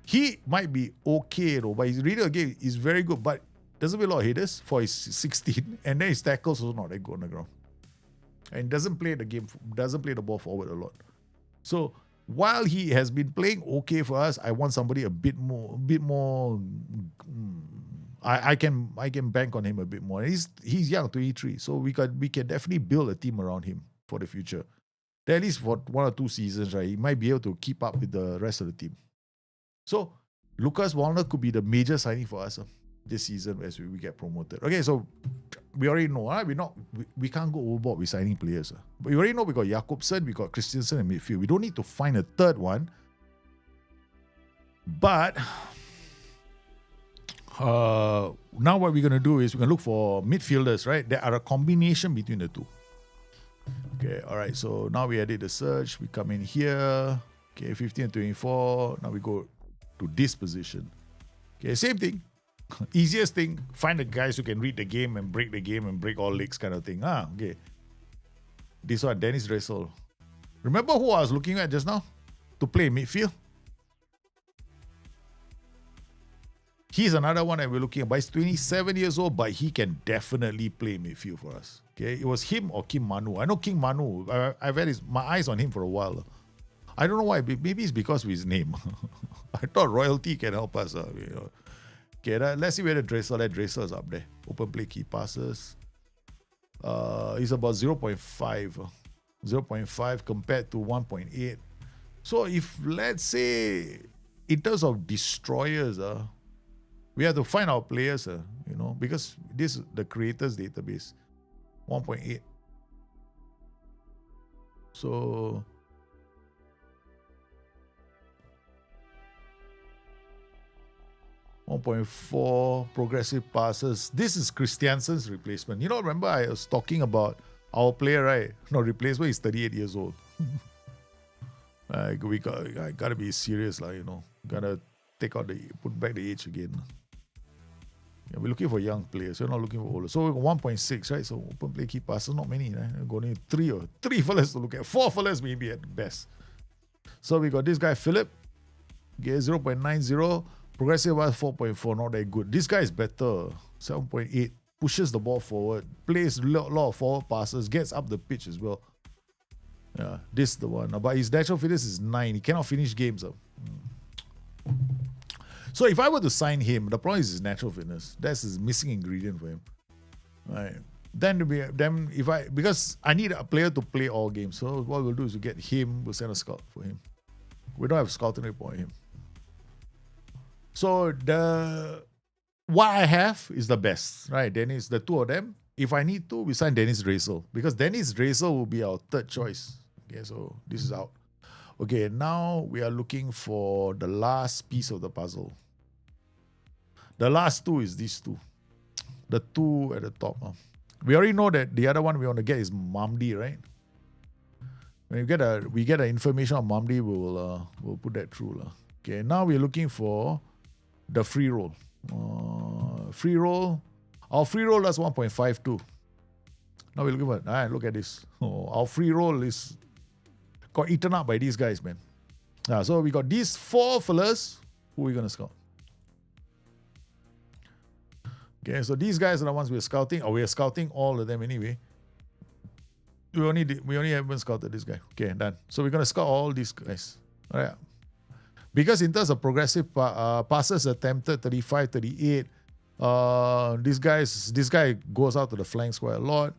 He might be okay, though, but his reading again is very good, but doesn't be a lot of headers for his 16, and then his tackles also not that good on the ground. And doesn't play the game, doesn't play the ball forward a lot. So while he has been playing okay for us, I want somebody a bit more. I can bank on him a bit more. He's young, 23, so we can definitely build a team around him for the future. At least for 1 or 2 seasons, right? He might be able to keep up with the rest of the team. So Lucas Wallner could be the major signing for us this season as we get promoted. Okay, so we already know we can't go overboard with signing players. But we already know we got Jakobsen, we got Christensen in midfield. We don't need to find a third one. But now what we're gonna do is we're gonna look for midfielders, right? There are a combination between the two. Okay, all right. So now we edit the search. We come in here. Okay, 15 and 24. Now we go to this position. Okay, same thing. Easiest thing, find the guys who can read the game and break all legs kind of thing. Okay. This one, Dennis Dressel. Remember who I was looking at just now to play midfield? He's another one that we're looking at. But he's 27 years old, but he can definitely play midfield for us. Okay, it was him or Kim Manu. I know King Manu. I've had my eyes on him for a while. I don't know why. Maybe it's because of his name. I thought royalty can help us. Okay, let's see where the Dressel. That Dressel is up there. Open play key passes. He's about 0.5. 0.5 compared to 1.8. So if, let's say, in terms of destroyers, we have to find our players, because this is the creators database. 1.8. So 1.4 progressive passes. This is Christiansen's replacement. Remember I was talking about our player, right? No, replacement is 38 years old. I gotta be serious, Gotta put back the age again. Yeah, we're looking for young players. We're not looking for older. So we got 1.6, right? So open play key passes, not many. Right? We've got only 3 fellas to look at. 4 fellas maybe at best. So we got this guy, Philip. Okay, 0.90. Progressive was 4.4, not that good. This guy is better. 7.8. Pushes the ball forward. Plays a lot of forward passes. Gets up the pitch as well. Yeah, this is the one. But his natural fitness is 9. He cannot finish games. So if I were to sign him, the problem is his natural fitness. That's his missing ingredient for him. Right. Because I need a player to play all games. So what we'll do is we'll get him, we'll send a scout for him. We don't have a scouting report on him. So what I have is the best, right? Dennis, the two of them. If I need to, we sign Dennis Dressel. Because Dennis Dressel will be our third choice. Okay, so this is out. Okay, now we are looking for the last piece of the puzzle. The last two is these two. The two at the top. We already know that the other one we want to get is Mamdi, right? When we get the information on Mamdi, we'll put that through. Okay, now we're looking for the free roll. Free roll. Our free roll does 1.52. Now we're looking for look at this. Our free roll is got eaten up by these guys, man. So we got these 4 fellas. Who are we gonna scout? Okay, so these guys are the ones we're scouting, or we're scouting all of them anyway. We only haven't scouted this guy. Okay, done. So we're gonna scout all these guys. All right. Because in terms of progressive passes attempted, 35, 38. This guy goes out to the flanks quite a lot.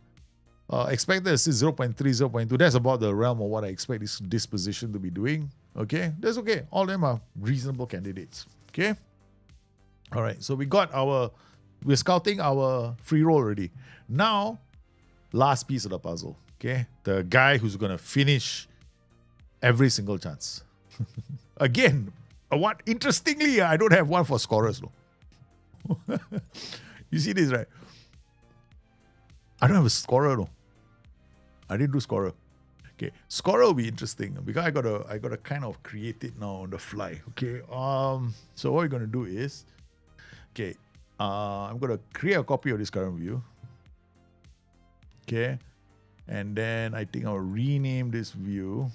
Expected assist 0.3, 0.2. That's about the realm of what I expect this position to be doing. Okay, that's okay. All of them are reasonable candidates. Okay. All right. So we're scouting our free roll already. Now, last piece of the puzzle. Okay, the guy who's gonna finish every single chance. Again, what interestingly, I don't have one for scorers though. You see this, right? I don't have a scorer though. I didn't do scorer. Okay, scorer will be interesting because I gotta kind of create it now on the fly. Okay, so what we're gonna do is, okay, I'm gonna create a copy of this current view. Okay, and then I think I'll rename this view.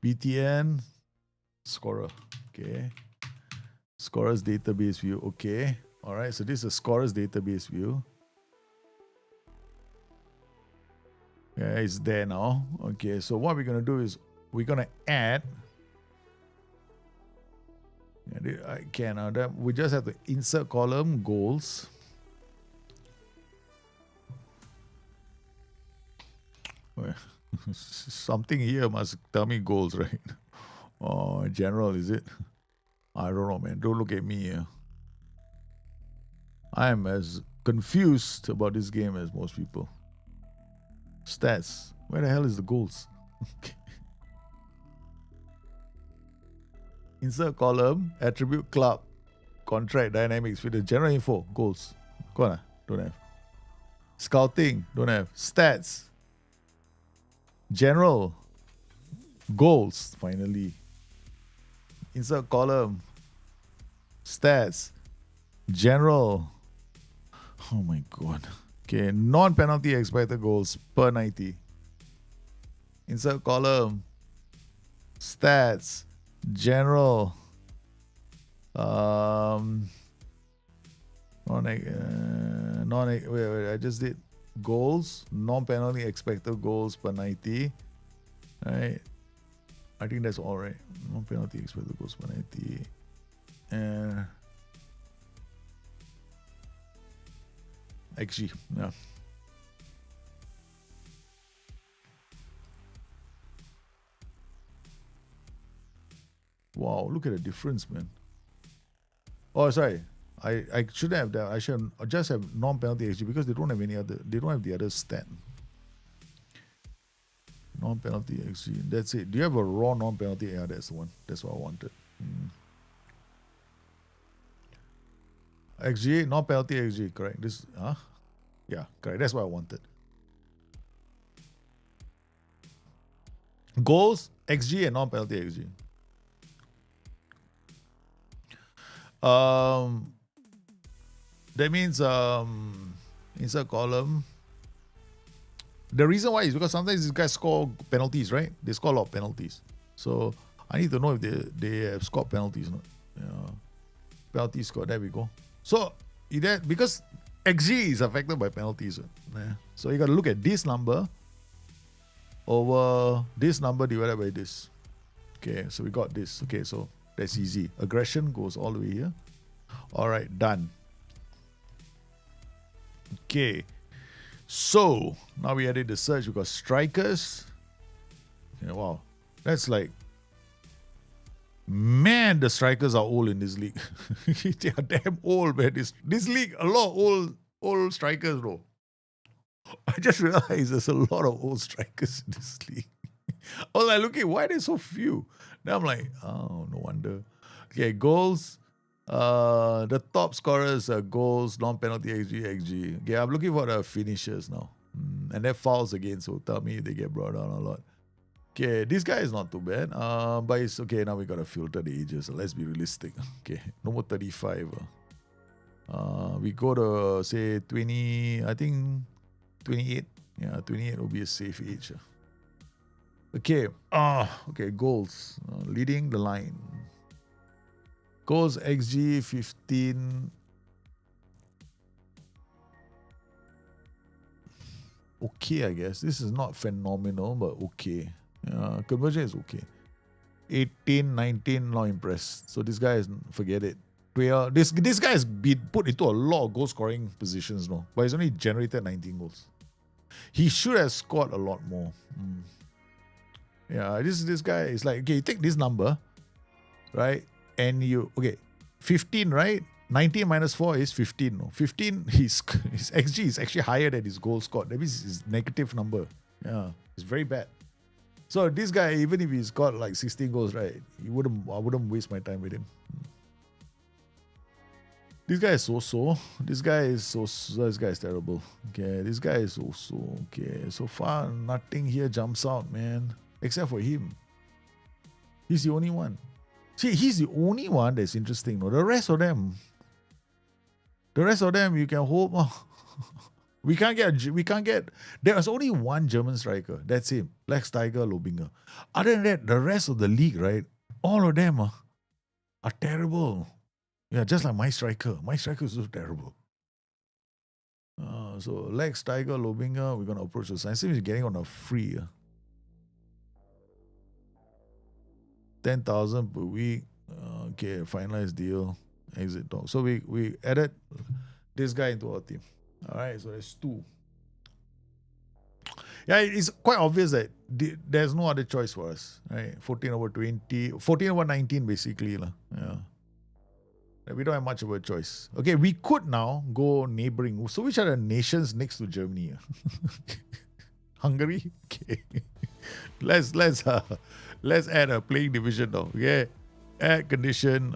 BTN scorer. Okay, scorers database view. Okay, all right. So this is a scorers database view. Yeah, it's there now. Okay, so what we're gonna do is we're gonna add. I can that we just have to insert column goals. Well, something here must tell me goals, right? Oh, general, is it? I don't know, man. Don't look at me here. I am as confused about this game as most people. Stats. Where the hell is the goals? Insert column, attribute club, contract, dynamics, with the general info, goals. Go on, don't have. Scouting, don't have. Stats. General. Goals, finally. Insert column. Stats. General. Oh my god. Okay, non-penalty expected goals per 90. Insert column. Stats. General. Wait, I just did goals, non-penalty expected goals per 90. Right. I think that's all right. Non-penalty expected goals per 90. And XG. Yeah. Wow, look at the difference, man. Oh, sorry. I shouldn't have that. I should just have non-penalty XG because they don't have any other. They don't have the other stat. Non-penalty XG. That's it. Do you have a raw non-penalty? Yeah, that's the one. That's what I wanted. XG, non-penalty XG. Correct. This. Yeah, correct. That's what I wanted. Goals, XG, and non-penalty XG. That means insert column. The reason why is because sometimes these guys score penalties, right? They score a lot of penalties. So I need to know if they have scored penalties or not. Yeah. Penalty score, there we go. So because XG is affected by penalties. Yeah. So you got to look at this number over this number divided by this. Okay, so we got this. Okay, so that's easy. Aggression goes all the way here. All right, done. Okay, so now we added the search. We got strikers. Yeah, wow, that's like, man, the strikers are old in this league. They are damn old, man. This league, a lot of old strikers, bro. I just realized there's a lot of old strikers in this league. I was like, looking, why are there so few? Then I'm like, oh, no wonder. Okay, goals. The top scorers are goals, non-penalty XG. Okay, I'm looking for the finishers now. And then fouls again, so tell me they get brought down a lot. Okay, this guy is not too bad. But it's okay, now we gotta filter the ages. Let's be realistic. Okay, no more 35. We go to say 20, I think 28. Yeah, 28 will be a safe age. Okay, okay, goals. Leading the line. Goals XG 15. Okay, I guess. This is not phenomenal, but okay. Conversion is okay. 18, 19, not impressed. So this guy is, forget it. This guy has been put into a lot of goal scoring positions, no, but he's only generated 19 goals. He should have scored a lot more. Yeah, this guy is like, okay, you take this number, right? And 15, right? 19 minus 4 is 15. No? 15, his XG is actually higher than his goal scored. That means his negative number. Yeah, it's very bad. So this guy, even if he's got like 16 goals, right? I wouldn't waste my time with him. This guy is so-so. This guy is terrible. Okay, this guy is so-so. Okay, so far nothing here jumps out, man. Except for him. He's the only one. See, he's the only one that's interesting. No, the rest of them, you can hope. Oh, we can't get. There's only one German striker. That's him. Lex Tiger Lobinger. Other than that, the rest of the league, right? All of them are terrible. Yeah, just like my striker. My striker is so terrible. So Lex Tiger Lobinger, we're gonna approach the sign. See, he's getting on a free. 10,000 per week. Okay, finalized deal. Exit talk. So we added this guy into our team. All right, so there's 2. Yeah, it's quite obvious that there's no other choice for us. Right, 14/19 basically. Yeah. We don't have much of a choice. Okay, we could now go neighboring. So which are the nations next to Germany? Hungary? Okay. Let's add a playing division now. Okay. Add condition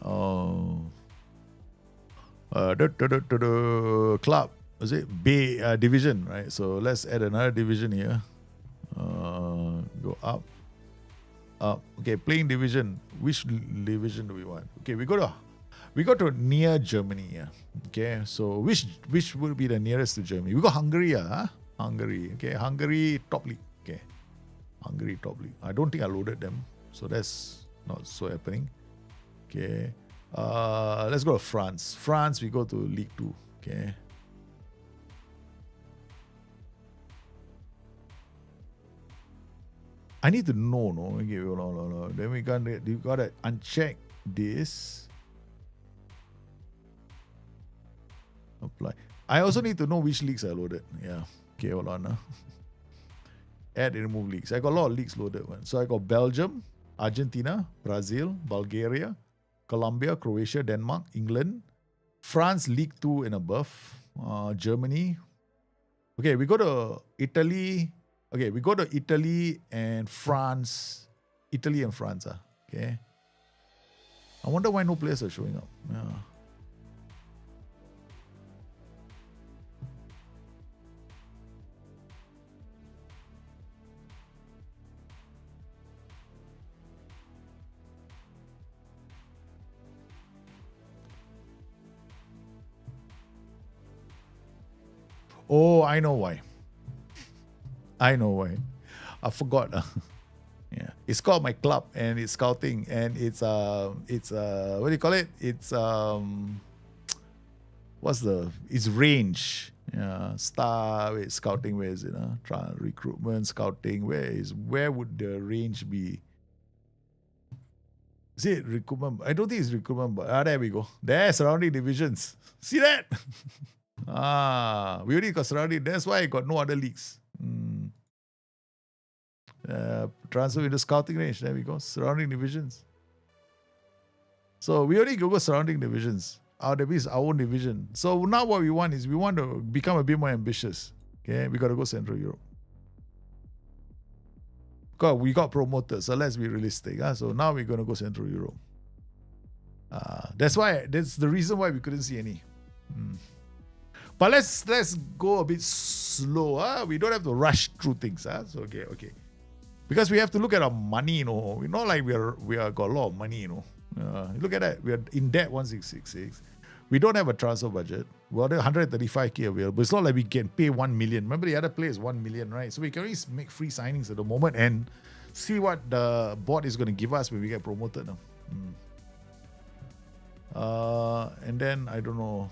the club. Is it Bay division, right? So let's add another division here. Go up. Okay, playing division. Which division do we want? Okay, we go to near Germany. Yeah. Okay, so which will be the nearest to Germany? We got Hungary. Hungary. Okay, Hungary top league. Okay, Hungary top league. I don't think I loaded them, so that's not so happening. Okay, let's go to France. France, we go to League 2. Okay. I need to know, no? Okay, no. Then we gotta uncheck this. Apply. I also need to know which leagues I loaded. Yeah. Okay, hold on. Add and remove leagues. I got a lot of leagues loaded. So I got Belgium, Argentina, Brazil, Bulgaria, Colombia, Croatia, Denmark, England, France, League 2 and above, Germany. Okay, we go to Italy. Okay, we go to Italy and France. Italy and France. Okay. I wonder why no players are showing up. Yeah. Oh, I know why. I forgot. Yeah, it's called my club and it's scouting and it's what do you call it? It's it's range. Yeah, scouting. Where is it? Recruitment, scouting. Where would the range be? Is it recruitment? I don't think it's recruitment, but there we go. There's surrounding divisions. See that? We already got surrounding. That's why I got no other leagues. Transfer into scouting range. There we go. Surrounding divisions. So we already go surrounding divisions. That means our own division. So now what we want is we want to become a bit more ambitious. Okay, we got to go Central Europe. We got promoted, so let's be realistic. So now we're going to go Central Europe. That's the reason why we couldn't see any. But let's go a bit slow. We don't have to rush through things. So okay. Because we have to look at our money, We're not like we got a lot of money, Look at that. We are in debt 1666. We don't have a transfer budget. Well, 135k available. It's not like we can pay 1 million. Remember the other player is 1 million, right? So we can only make free signings at the moment and see what the board is going to give us when we get promoted now. And then I don't know.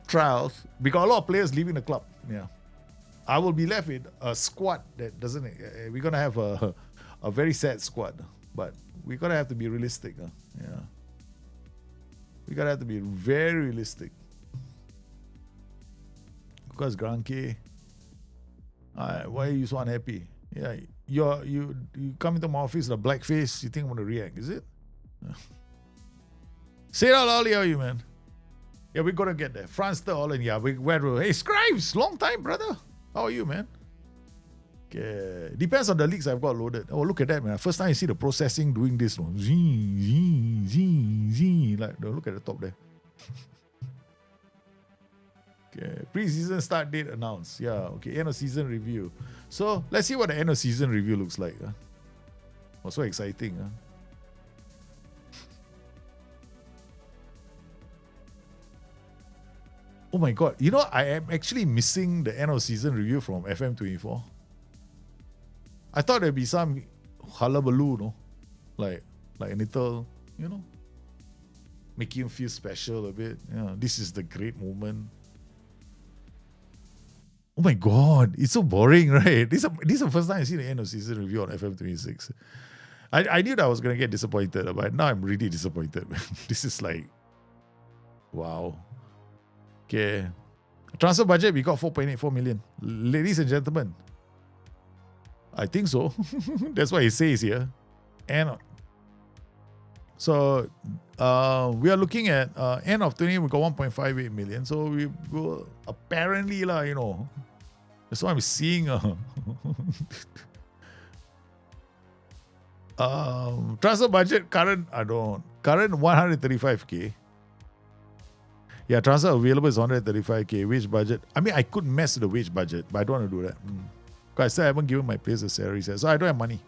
Trials. We got a lot of players leaving the club. Yeah. I will be left with a squad that doesn't. We're gonna have a very sad squad, but we're gonna have to be realistic. Yeah. We gotta have to be very realistic. Because Granke, why are you so unhappy? Yeah, you come into my office with a black face, you think I'm gonna react, is it? Say it out loud, how are you, man? Yeah, we're gonna get there. France the Holland, yeah, hey, Scribes, long time, brother. How are you, man? Okay. Depends on the leaks I've got loaded. Oh, look at that, man. First time you see the processing doing this. No? Like, look at the top there. Okay. Pre-season start date announced. Yeah, okay. End of season review. So, let's see what the end of season review looks like. Oh, so exciting. Oh my God. You know, I am actually missing the end of season review from FM24. I thought there'd be some hullabaloo, no? Like a little, make him feel special a bit. Yeah, this is the great moment. Oh my God, it's so boring, right? This is the first time I see the end of season review on FM26. I knew that I was going to get disappointed, but now I'm really disappointed. This is like, wow. Okay. Transfer budget, we got 4.84 million. Ladies and gentlemen, I think so. That's what it says here. And so we are looking at end of 20, we got 1.58 million. So we will apparently, that's what I'm seeing. Transfer budget current 135k. Yeah, transfer available is 135k. Wage budget. I mean, I could mess with the wage budget, but I don't want to do that. Because I still haven't given my players a salary set, so I don't have money.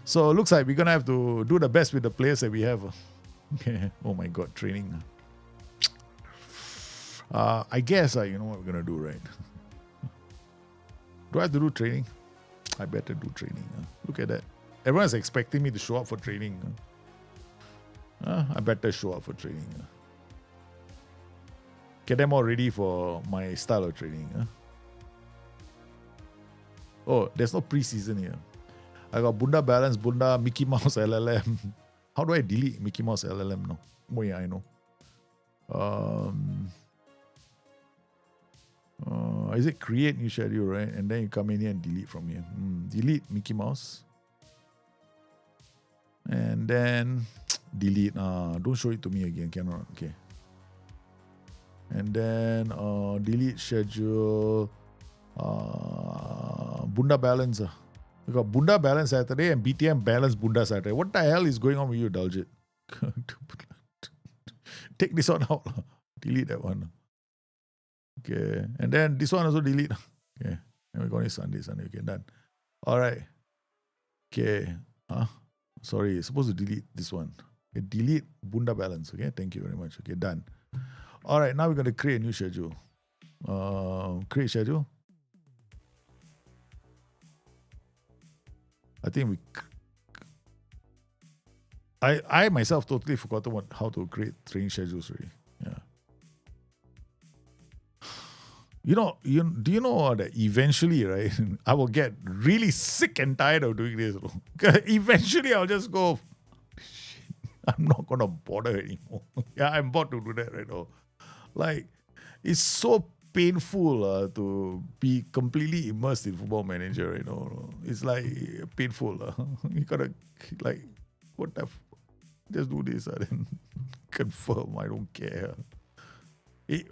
So it looks like we're going to have to do the best with the players that we have. Okay. Oh my God, training. I guess you know what we're going to do, right? Do I have to do training? I better do training. Look at that. Everyone's expecting me to show up for training. I better show up for training. Get them all ready for my style of training. Oh, there's no pre-season here. I got Bunda Balance, Bunda Mickey Mouse LLM. How do I delete Mickey Mouse LLM? No. Oh yeah, I know. Is it create new schedule, right? And then you come in here and delete from here. Delete Mickey Mouse. And then delete. Don't show it to me again. Cannot. Okay. And then delete schedule. Bunda Balance. We got Bunda Balance Saturday and BTM Balance Bunda Saturday. What the hell is going on with you, Daljit? Take this one out. Delete that one. Okay. And then this one also delete. Okay. And we got it Sunday. Okay, done. All right. Okay. Sorry, it's supposed to delete this one. Okay, delete Bunda Balance. Okay, thank you very much. Okay, done. All right, now we're going to create a new schedule. Create schedule. I think I myself totally forgotten how to create training schedules really. Yeah. Do you know that eventually, right, I will get really sick and tired of doing this. Eventually I'll just go, I'm not going to bother anymore. Yeah, I'm bored to do that right now. Like, it's so painful to be completely immersed in Football Manager, It's like painful. You gotta, like, what the just do this then confirm. I don't care.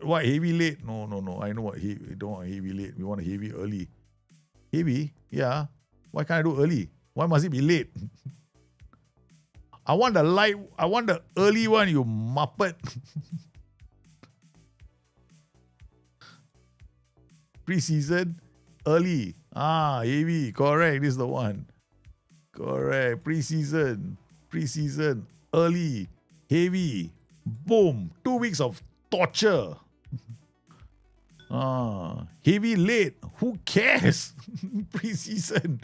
What, heavy late? No. I know what we don't want heavy late. We want a heavy early. Heavy? Yeah. Why can't I do early? Why must it be late? I want the early one, you muppet. Pre-season, early. Heavy. Correct. This is the one. Correct. Pre-season, early, heavy. Boom. 2 weeks of torture. Heavy, late. Who cares? Pre-season,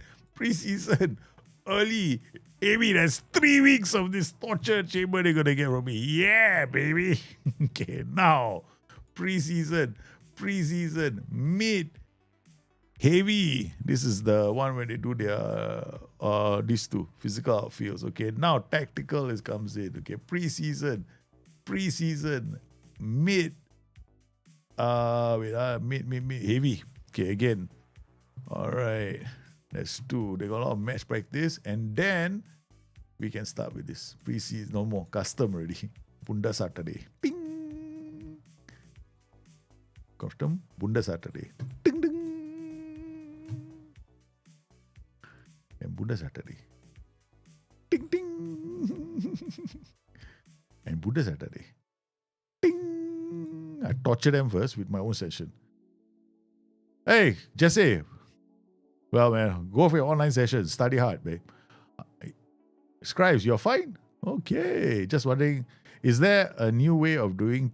early, heavy. That's 3 weeks of this torture chamber they're going to get from me. Yeah, baby. Okay, now. Pre-season, mid, heavy. This is the one where they do their these two physical outfields. Okay, now tactical comes in. Okay, pre-season, Preseason. Mid. Mid. Heavy. Okay, again. All right. That's 2. They got a lot of match practice. And then we can start with this. Preseason. No more. Custom already. Bunda Saturday. Ping. Custom. Bunda Saturday. Ding, ding. And Bunda Saturday. Ding, ding. And Bunda Saturday. Ding. I torture them first with my own session. Hey, Jesse. Well, man, go for your online session. Study hard, babe. Scribes, you're fine? Okay. Just wondering, is there a new way of doing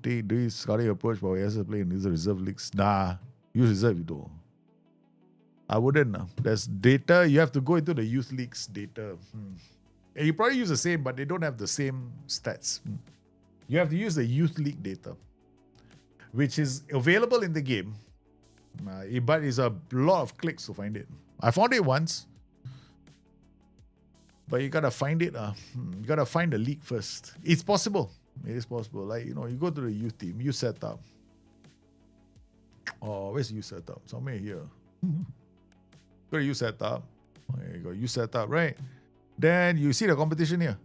scouting approach for ASL play in these reserve leagues? Nah, use reserve, you don't. I wouldn't. There's data. You have to go into the youth leagues data. And you probably use the same, but they don't have the same stats. You have to use the youth league data, which is available in the game, but it's a lot of clicks to find it. I found it once, but you gotta find it. You gotta find the league first. It's possible. It is possible. Like, you go to the youth team, you set up. Oh, where's you set up? Somewhere here. Go to you set up. There you go. You set up, right? Then you see the competition here.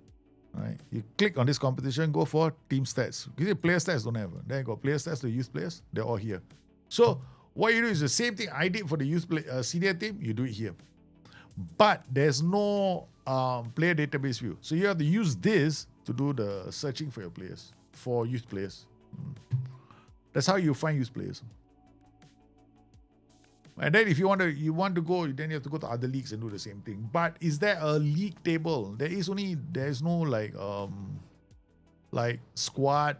Right? You click on this competition, go for team stats. You see player stats don't have. Then you got player stats, the youth players, they're all here. So what you do is the same thing I did for the youth senior team, you do it here. But there's no player database view. So you have to use this to do the searching for your players, for youth players. That's how you find youth players. And then if you want to go, then you have to go to other leagues and do the same thing. But is there a league table? There's no like squad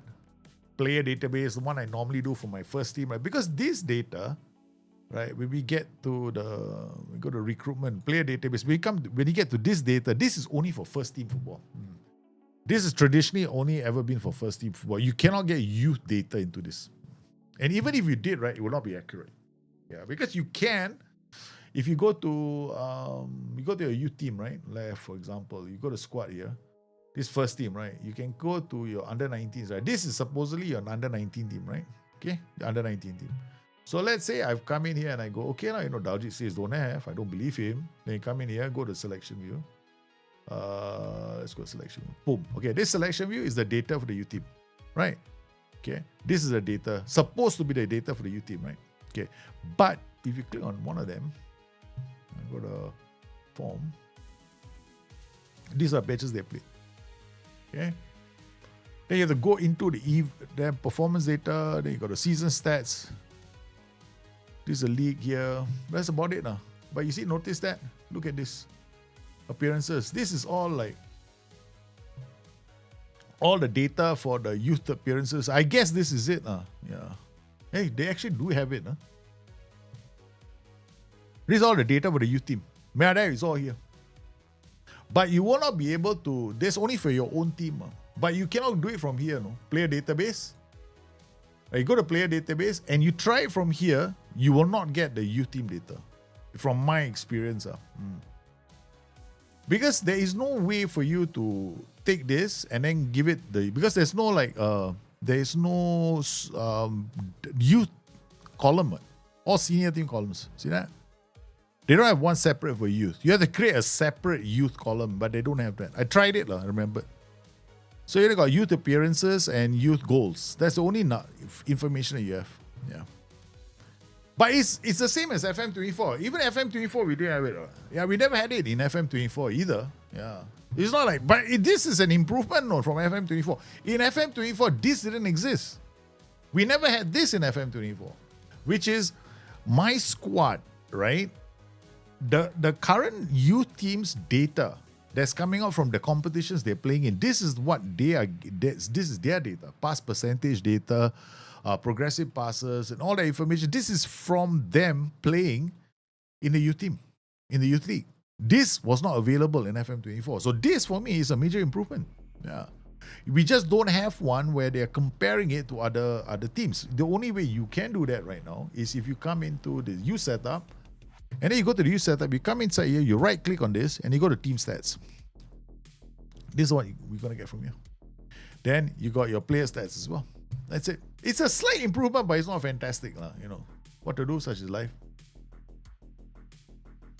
player database, the one I normally do for my first team, right? Because this data, right, when we go to recruitment, player database, when you get to this data, this is only for first team football. This is traditionally only ever been for first team football. You cannot get youth data into this. And even if you did, right, it will not be accurate. Yeah, because you can, if you go to your youth team, right? Like for example, you go to squad here, this first team, right? You can go to your under 19s, right? This is supposedly your under 19 team, right? Okay, the under 19 team. So let's say I've come in here and I go, okay, now Daljit says don't have, I don't believe him. Then you come in here, go to selection view. Let's go to selection view. Boom. Okay, this selection view is the data for the youth team, right? Okay, this is the data, supposed to be the data for the youth team, right? Okay, but if you click on one of them, go to form. These are batches they play. Okay, then you have to go into the performance data. Then you got the season stats. This is a league here. That's about it now. But you see, notice that. Look at this appearances. This is all like all the data for the youth appearances. I guess this is it. Yeah. Hey, they actually do have it. This is all the data for the youth team. It's all here. But you will not be able to, this only for your own team. But you cannot do it from here, no? Player database. You go to player database and you try it from here, you will not get the youth team data. From my experience. Because there is no way for you to take this and then give it because there's no youth column or senior team columns. See that? They don't have one separate for youth. You have to create a separate youth column, but they don't have that. I tried it, I remember. So you got youth appearances and youth goals. That's the only information that you have. Yeah. But it's the same as FM24. Even FM24, we didn't have it. Yeah, we never had it in FM24 either. Yeah. It's not like, but this is an improvement from FM24. In FM24, this didn't exist. We never had this in FM24, which is my squad, right? The current youth team's data that's coming out from the competitions they're playing in, this is what they are. This is their data, pass percentage data, progressive passes, and all that information. This is from them playing in the youth team, in the youth league. This was not available in FM24. So this, for me, is a major improvement. Yeah. We just don't have one where they're comparing it to other teams. The only way you can do that right now is if you come into the youth setup, and then you go to the youth setup, you come inside here, you right-click on this, and you go to team stats. This is what we're going to get from here. Then you got your player stats as well. That's it. It's a slight improvement, but it's not fantastic, you know. What to do, such is life.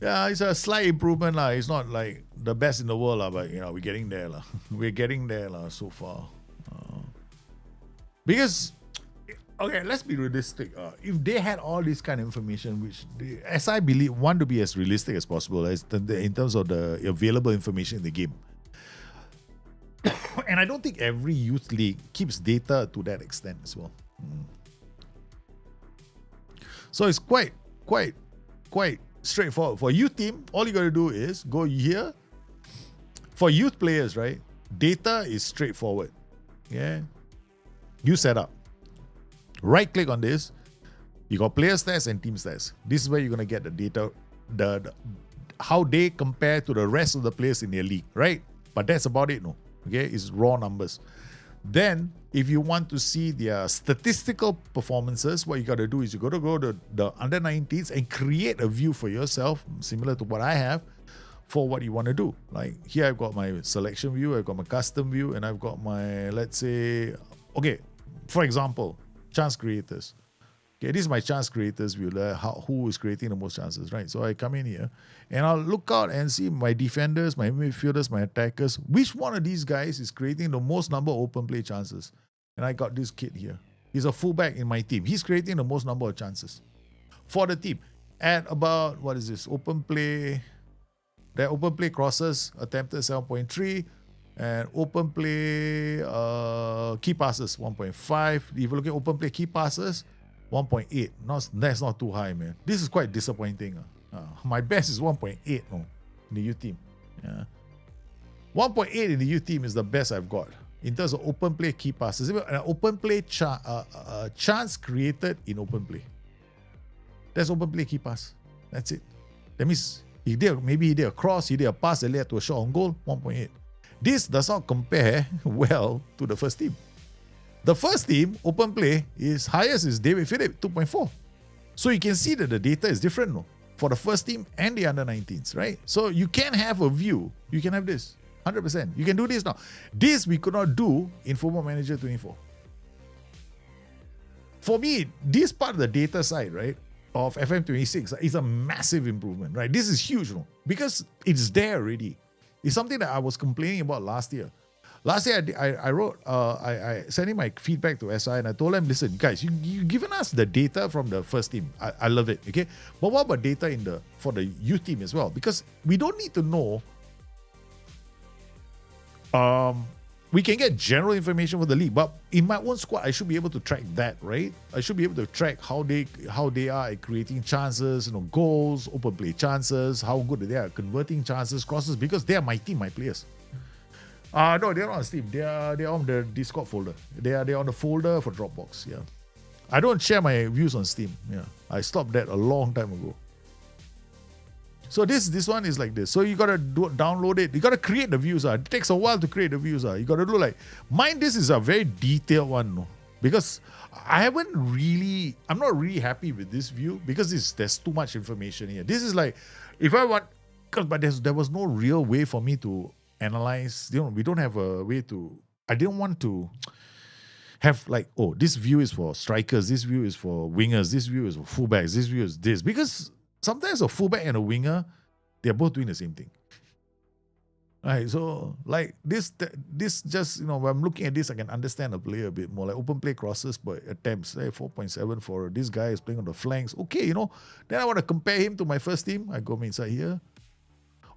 Yeah, it's a slight improvement, It's not like the best in the world, but you know, we're getting there, We're getting there, so far. Because, okay, let's be realistic. If they had all this kind of information, which they, as I believe, want to be as realistic as possible in terms of the available information in the game. And I don't think every youth league keeps data to that extent as well. So it's quite straightforward. For youth team, all you got to do is go here. For youth players, right? Data is straightforward. Yeah. You set up. Right click on this. You got player stats and team stats. This is where you're going to get the data, the how they compare to the rest of the players in their league, right? But that's about it, no? Okay, it's raw numbers. Then, if you want to see their statistical performances, what you got to do is you got to go to the under 19s and create a view for yourself, similar to what I have, for what you want to do. Like here, I've got my selection view, I've got my custom view, and I've got my, let's say, okay, for example, chance creators. Okay, this is my chance creators view, who is creating the most chances, right? So I come in here and I'll look out and see my defenders, my midfielders, my attackers. Which one of these guys is creating the most number of open play chances? And I got this kid here. He's a fullback in my team. He's creating the most number of chances for the team. At about, what is this? Open play. Their open play crosses attempted 7.3. And open play key passes 1.5. If you look at open play key passes, 1.8. That's not too high, man. This is quite disappointing. My best is 1.8 in the youth team. Yeah. 1.8 in the youth team is the best I've got in terms of open play key passes. Open play chance created in open play. That's open play key pass. That's it. That means maybe he did a cross, he did a pass that led to a shot on goal, 1.8. This does not compare well to the first team. The first team, open play, is highest is David Phillip, 2.4. So you can see that the data is different, no? For the first team and the under 19s, right? So you can have a view. You can have this, 100%. You can do this now. This we could not do in Football Manager 24. For me, this part of the data side, right, of FM26 is a massive improvement, right? This is huge, no? Because it's there already. It's something that I was complaining about last year. Last year, I wrote, I sent in my feedback to SI and I told them, listen, guys, you've given us the data from the first team. I love it, okay? But what about data for the youth team as well? Because we don't need to know, we can get general information for the league, but in my own squad, I should be able to track that, right? I should be able to track how they are at creating chances, goals, open play chances, how good they are at converting chances, crosses, because they are my team, my players. No, they're not on Steam. They're on the Discord folder. They're on the folder for Dropbox. Yeah, I don't share my views on Steam. Yeah, I stopped that a long time ago. So this one is like this. So you gotta download it. You gotta create the views. It takes a while to create the views. You gotta do like mine. This is a very detailed one, no? Because I'm not really happy with this view because there's too much information here. This is like if I want, but there was no real way for me to analyze. We don't have a way to. I didn't want to have like, oh, this view is for strikers, this view is for wingers, this view is for fullbacks, this view is this. Because sometimes a fullback and a winger, they're both doing the same thing. Right, so like this just, when I'm looking at this, I can understand a player a bit more. Like open play crosses per attempts, 4.7 for this guy is playing on the flanks. Okay, then I want to compare him to my first team. I go inside here.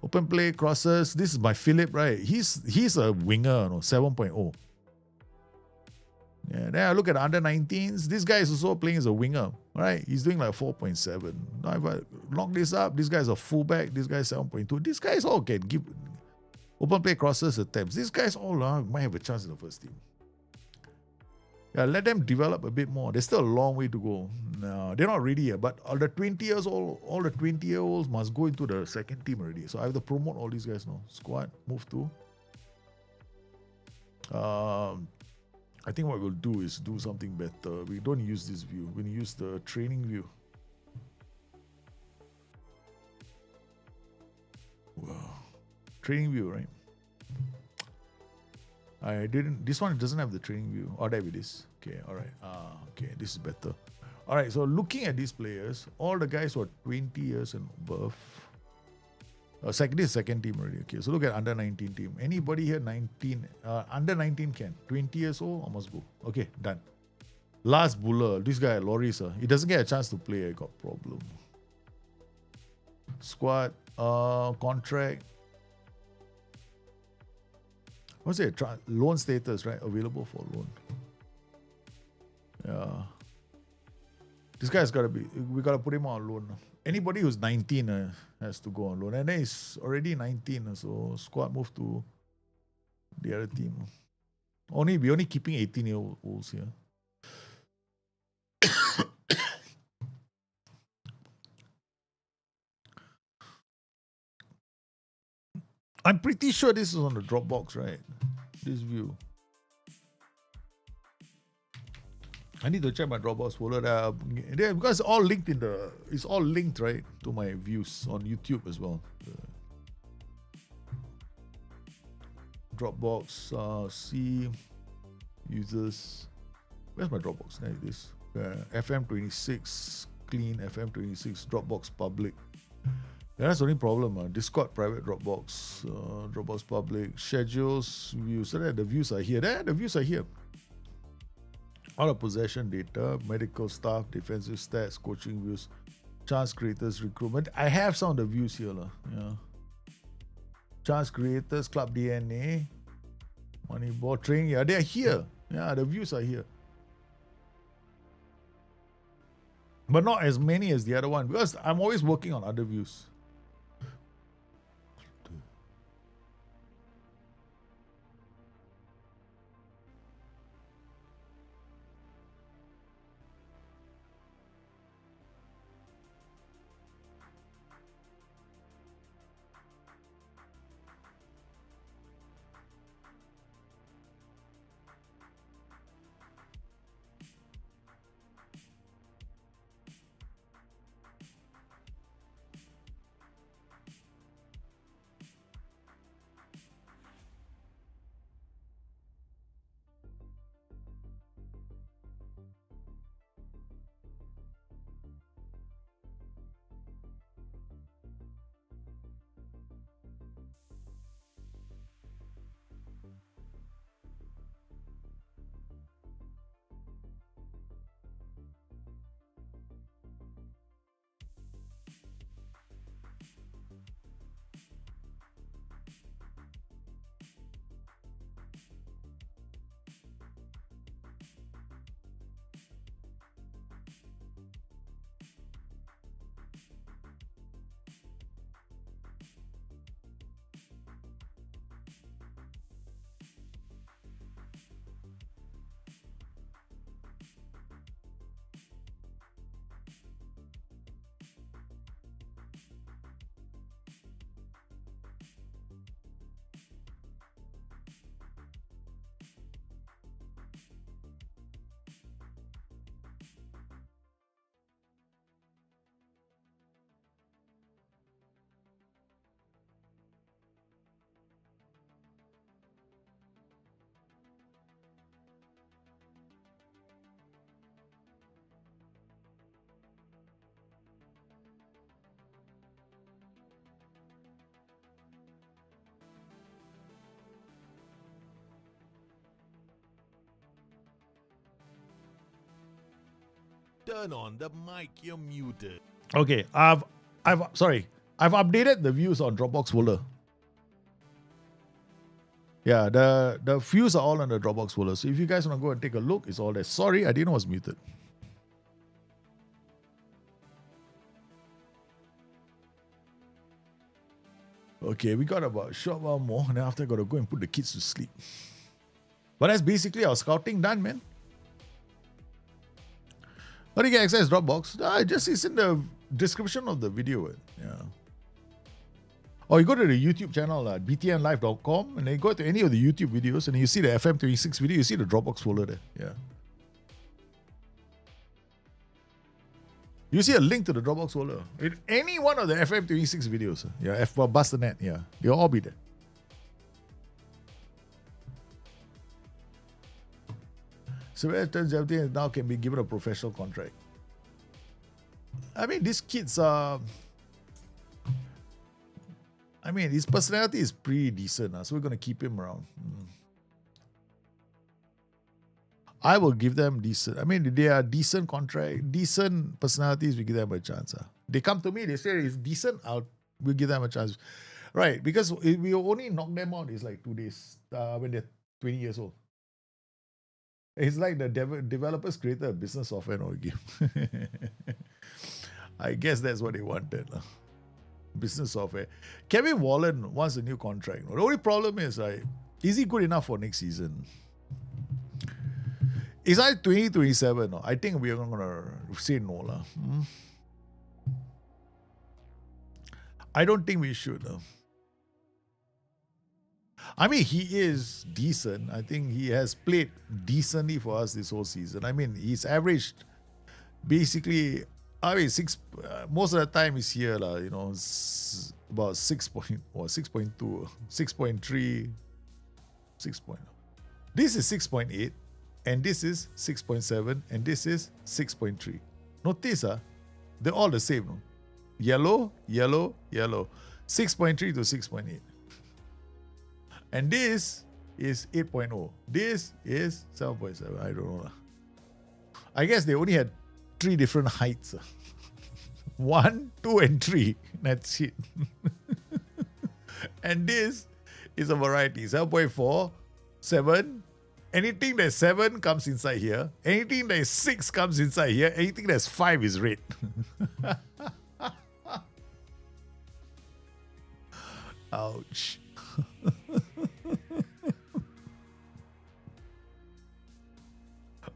Open play crosses. This is my Philip, right? He's a winger, 7.0. Yeah, then I look at the under 19s. This guy is also playing as a winger, right? He's doing like 4.7. Now if I lock this up, this guy's a fullback. This guy's 7.2. These guys all can give open play crosses attempts. These guys all might have a chance in the first team. Yeah, let them develop a bit more. There's still a long way to go. No, they're not ready yet. But all the 20-year-olds must go into the second team already. So I have to promote all these guys now. Squad, move to. I think what we'll do is do something better. We don't use this view. We'll use the training view. Wow. Training view, right? I didn't. This one doesn't have the training view. Oh, there it is. Okay, all right. Okay, this is better. All right, so looking at these players, all the guys were 20 years and above. This is second team already. Okay, so look at under 19 team. Anybody here 19? Under 19 can. 20 years old, I must go. Okay, done. Last buller, this guy, Loris, he doesn't get a chance to play. I got problem. Squad, contract. What's it? Loan status, right? Available for loan. Yeah. This guy's got to be, we got to put him on loan. Anybody who's 19 has to go on loan. And then he's already 19, so squad move to the other team. We're only keeping 18-year-olds here. I'm pretty sure this is on the Dropbox, right? This view. I need to check my Dropbox folder there because it's all linked it's all linked, right, to my views on YouTube as well. Dropbox, see users. Where's my Dropbox? There it is. FM26 clean, FM26 Dropbox public. Yeah, that's the only problem. Discord private Dropbox, Dropbox public, schedules, views. So that the views are here. There, the views are here. Out of possession data, medical staff, defensive stats, coaching views, chance creators, recruitment. I have some of the views here. Yeah. Chance creators, club DNA, Moneyball, training. Yeah, they're here. Yeah, the views are here. But not as many as the other one because I'm always working on other views. Turn on the mic, you're muted. Okay, I've updated the views on Dropbox folder. Yeah, the views are all on the Dropbox folder. So if you guys want to go and take a look, it's all there. Sorry, I didn't know it was muted. Okay, we got about a short while more, and then after I got to go and put the kids to sleep. But that's basically our scouting done, man. How do you get access Dropbox? It's in the description of the video. Yeah. Or you go to the YouTube channel at btnlive.com and then you go to any of the YouTube videos and you see the FM26 video, you see the Dropbox folder there. Yeah. You see a link to the Dropbox folder. In any one of the FM26 videos. Yeah, Bustthenet. Yeah. You'll all be there. So when it turns 17 now can be given a professional contract. I mean, these kids are. I mean, his personality is pretty decent, so we're gonna keep him around. I will give them decent. I mean, they are decent contract, decent personalities. We give them a chance. They come to me, they say it's decent. We'll give them a chance, right? Because we only knock them out is like 2 days when they're 20 years old. It's like the developers created a business software game. I guess that's what they wanted. Business software. Kevin Wallen wants a new contract. The only problem is, is he good enough for next season? Is I 2027? I think we're going to say no. I don't think we should. I mean, he is decent. I think he has played decently for us this whole season. I mean, he's averaged basically, most of the time he's here, about 6.2, 6.3, 6. This is 6.8, and this is 6.7, and this is 6.3. Notice, they're all the same. No? Yellow, yellow, yellow. 6.3 to 6.8. And this is 8.0. This is 7.7. I don't know. I guess they only had 3 different heights. 1, 2, and 3. That's it. And this is a variety. 7.4, 7. Anything that's 7 comes inside here. Anything that is 6 comes inside here. Anything that's 5 is red. Ouch.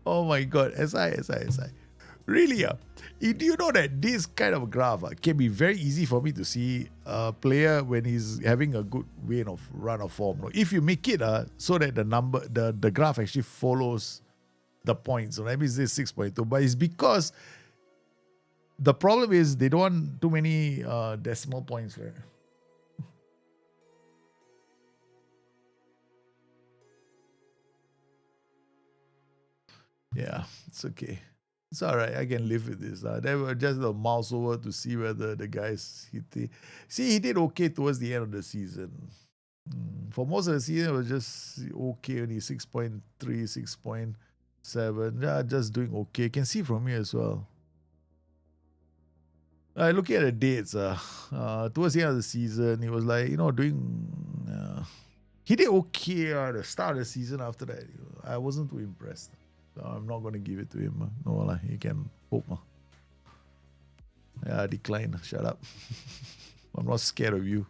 Oh my God. SI. Really? Do you know that this kind of graph can be very easy for me to see a player when he's having a good run of form? If you make it so that the graph actually follows the points. So that means this 6.2. But it's because the problem is they don't want too many decimal points, right? Yeah, it's okay. It's all right. I can live with this. They were just a mouse over to see whether the guys hit. See, he did okay towards the end of the season. For most of the season, it was just okay. Only 6.3, 6.7. Yeah, just doing okay. You can see from here as well. Looking at the dates, towards the end of the season, he was doing. He did okay at the start of the season. After that, I wasn't too impressed. So I'm not going to give it to him. No, he can hope. Yeah, decline. Shut up. I'm not scared of you.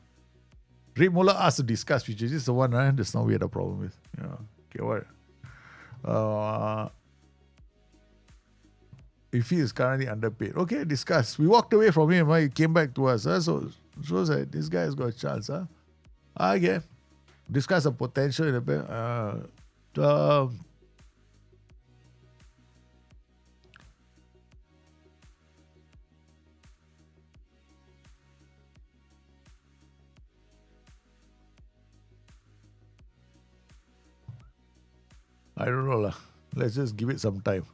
Ray Muller asked to discuss features. This is the one, right? That's not we had a problem with. Yeah. Okay, what? If he is currently underpaid. Okay, discuss. We walked away from him. He came back to us. So shows that this guy has got a chance. Okay. Discuss the potential in the back. I don't know. Let's just give it some time.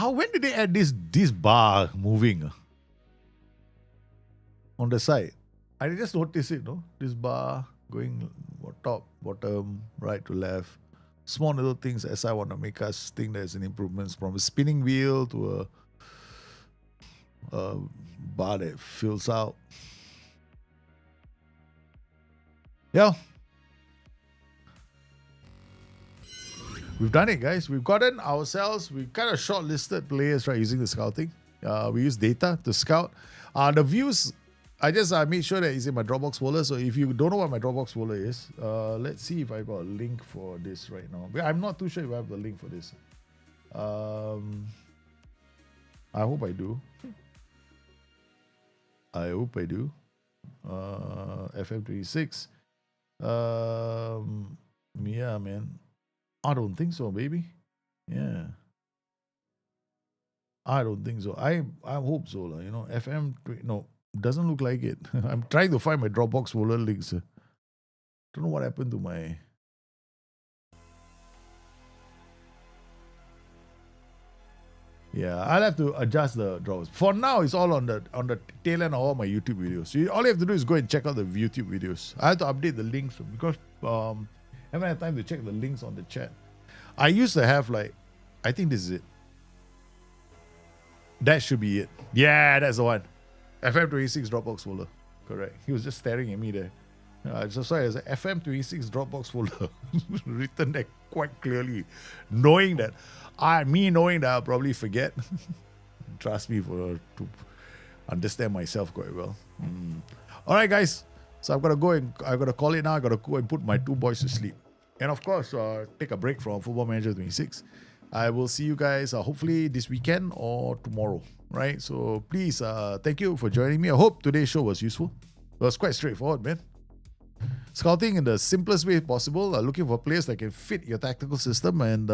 When did they add this bar moving on the side? I just noticed it, no? This bar going top, bottom, right to left. Small little things as I want to make us think there's an improvement from a spinning wheel to a bar that fills out. Yeah. We've done it, guys. We've gotten ourselves, we've kind of shortlisted players, right, using the scouting. We use data to scout. The views, I just made sure that it's in my Dropbox folder. So if you don't know what my Dropbox folder is, let's see if I got a link for this right now. I'm not too sure if I have the link for this. I hope I do. FM26. Yeah, man. I don't think so, baby. Yeah. I don't think so. I hope so. FM, no, doesn't look like it. I'm trying to find my Dropbox folder links. Don't know what happened to my... Yeah, I'll have to adjust the drops. For now, it's all on the tail end of all my YouTube videos. So all you have to do is go and check out the YouTube videos. I have to update the links because I haven't had time to check the links on the chat. I used to have like, I think this is it. That should be it. Yeah, that's the one. FM26 Dropbox folder. Correct. He was just staring at me there. So sorry, it's a FM26 Dropbox folder written there quite clearly, knowing that I'll probably forget. Trust me to understand myself quite well. All right, guys. So I've got to call it now. I've got to go and put my two boys to sleep. And of course, take a break from Football Manager 26. I will see you guys hopefully this weekend or tomorrow, right? So please, thank you for joining me. I hope today's show was useful. It was quite straightforward, man. Scouting in the simplest way possible, looking for players that can fit your tactical system, and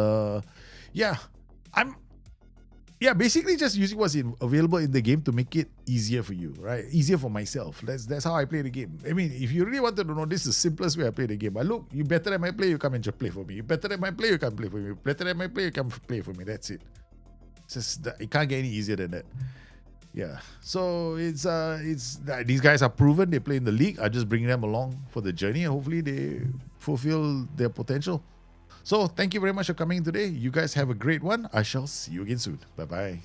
basically just using what's available in the game to make it easier for you, right? Easier for myself. That's how I play the game. I mean, if you really wanted to know, this is the simplest way I play the game. You better than my play, you come and just play for me. You better than my play, you come play for me. Better than my play, you come play for me. That's it. It can't get any easier than that. Yeah, so it's these guys are proven. They play in the league. I just bring them along for the journey, and hopefully they fulfill their potential. So thank you very much for coming today. You guys have a great one. I shall see you again soon. Bye bye.